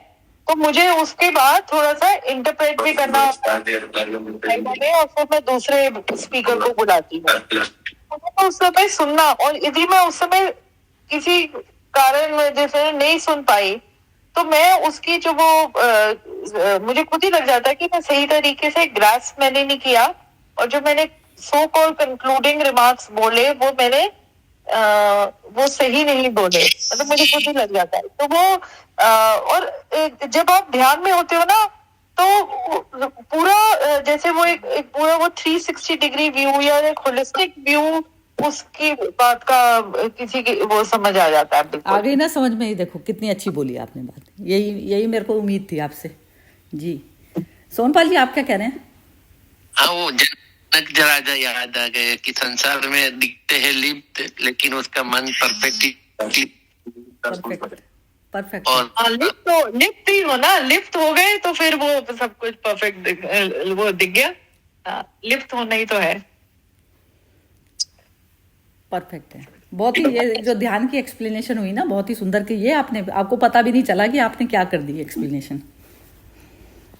तो मुझे उसके बाद थोड़ा सा इंटरप्रेट भी करना होता है और फिर मैं दूसरे स्पीकर को बुलाती हूँ। तो उस समय सुनना, और यदि मैं उस समय किसी कारण वजह से नहीं सुन पाई तो मैं उसकी जो वो मुझे खुद ही लग जाता है कि मैं सही तरीके से ग्रास्प मैंने नहीं किया, और जो मैंने सो कॉल कंक्लूडिंग रिमार्क्स बोले वो मैंने वो सही नहीं बोले, मतलब मुझे खुद ही लग जाता है। तो वो और जब आप ध्यान में होते हो ना तो पूरा जैसे वो एक पूरा वो 360 डिग्री व्यू या एक होलिस्टिक व्यू उसकी बात का किसी की वो समझ आ जाता है आ बिल्कुल। गई ना समझ में? ही देखो कितनी अच्छी बोली आपने बात, यही यही मेरे को उम्मीद थी आपसे जी। सोनपाल जी आप क्या कह रहे हैं? हाँ, वो जनक राजा याद आ गए कि संसार में दिखते हैं लिप्त लेकिन उसका मन परफेक्ट परफेक्ट। और लिफ्ट ही हो ना, लिफ्ट हो गए तो फिर वो सब कुछ परफेक्ट वो दिख गया। लिफ्ट होना ही तो है। परफेक्ट है, बहुत ही ये जो ध्यान की एक्सप्लेनेशन हुई ना बहुत ही सुंदर की, ये आपने आपको पता भी नहीं चला कि आपने क्या कर दी एक्सप्लेनेशन,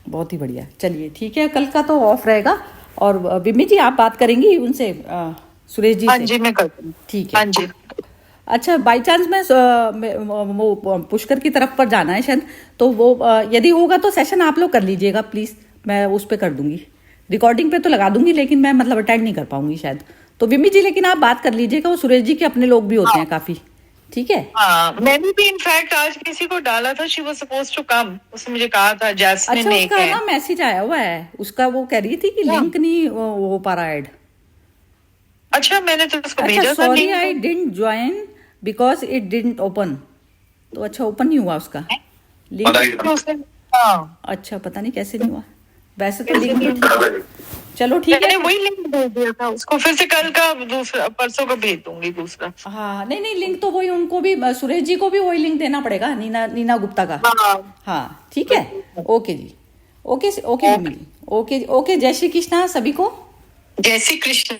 बहुत ही बढ़िया। चलिए ठीक है, कल का तो ऑफ रहेगा और बिम्मी जी आप बात करेंगी उनसे सुरेश जी हाँ से? जी मैं करती हूँ। ठीक है। हाँ जी। अच्छा बाई चांस वो पुष्कर की तरफ पर जाना है शायद, तो वो यदि होगा तो सेशन आप लोग कर लीजिएगा प्लीज़, मैं उस पर कर दूंगी, रिकॉर्डिंग पे तो लगा दूंगी लेकिन मैं मतलब अटेंड नहीं कर पाऊंगी शायद। तो बिम्मी जी लेकिन आप बात कर लीजिएगा, वो सुरेश जी के अपने लोग भी होते हैं काफ़ी, ठीक है? हाँ मैंने भी इनफैक्ट आज किसी को डाला था, she was supposed to come, उसने मुझे कहा था जैस्मिन अच्छा ने उसका ना मैसेज आया हुआ है उसका, वो कह रही थी कि लिंक नहीं हो पा रहा ऐड। अच्छा मैंने तो उसको अच्छा भेजा था sorry link. I didn't join because it didn't open, तो अच्छा ओपन नहीं हुआ उसका लिंक। तो उसने हाँ अच्छा पता नहीं कैसे नहीं हुआ, वैसे तो लिंक चलो ठीक मैंने है। वही लिंक भेज दिया था उसको, फिर से कल का दूसरा परसों का भेज दूंगी दूसरा। हाँ नहीं नहीं लिंक तो वही उनको भी, सुरेश जी को भी वही लिंक देना पड़ेगा, नीना गुप्ता का। हाँ हाँ ठीक है, ओके जी, ओके ओके बिम्मी जी, ओके ओके, जय श्री कृष्णा सभी को। जय श्री कृष्ण।